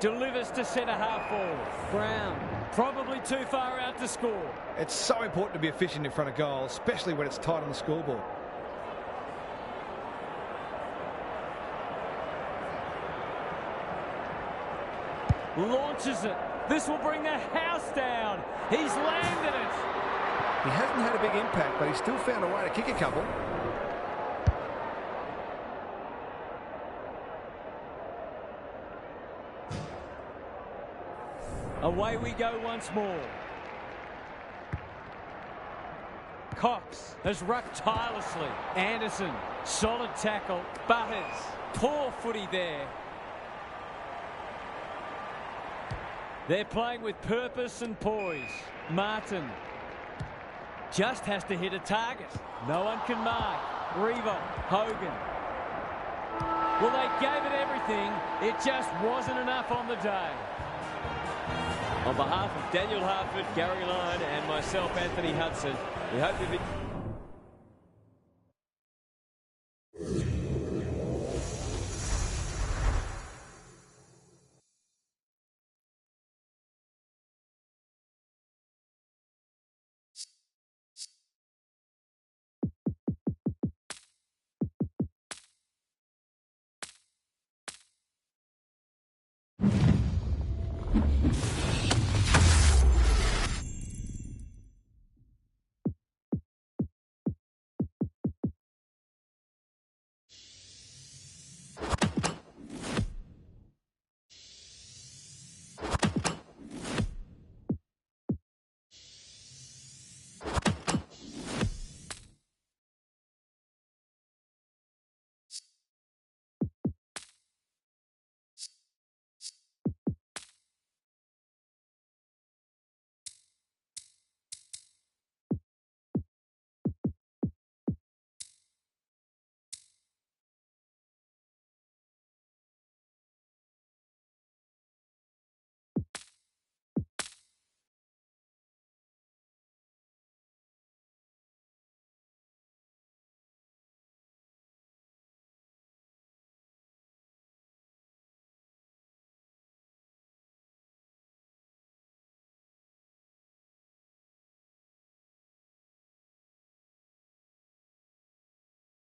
delivers to centre half forward. Brown probably too far out to score. It's so important to be efficient in front of goal, especially when it's tight on the scoreboard. Launches it. This will bring the house down. He's landed it. He hasn't had a big impact, but he's still found a way to kick a couple. Away we go once more. Cox has rucked tirelessly. Anderson, solid tackle. Butters, poor footy there. They're playing with purpose and poise. Martin just has to hit a target. No one can mark. Revo, Hogan. Well, they gave it everything. It just wasn't enough on the day. On behalf of Daniel Harford, Gary Lyon and myself, Anthony Hudson, we hope you've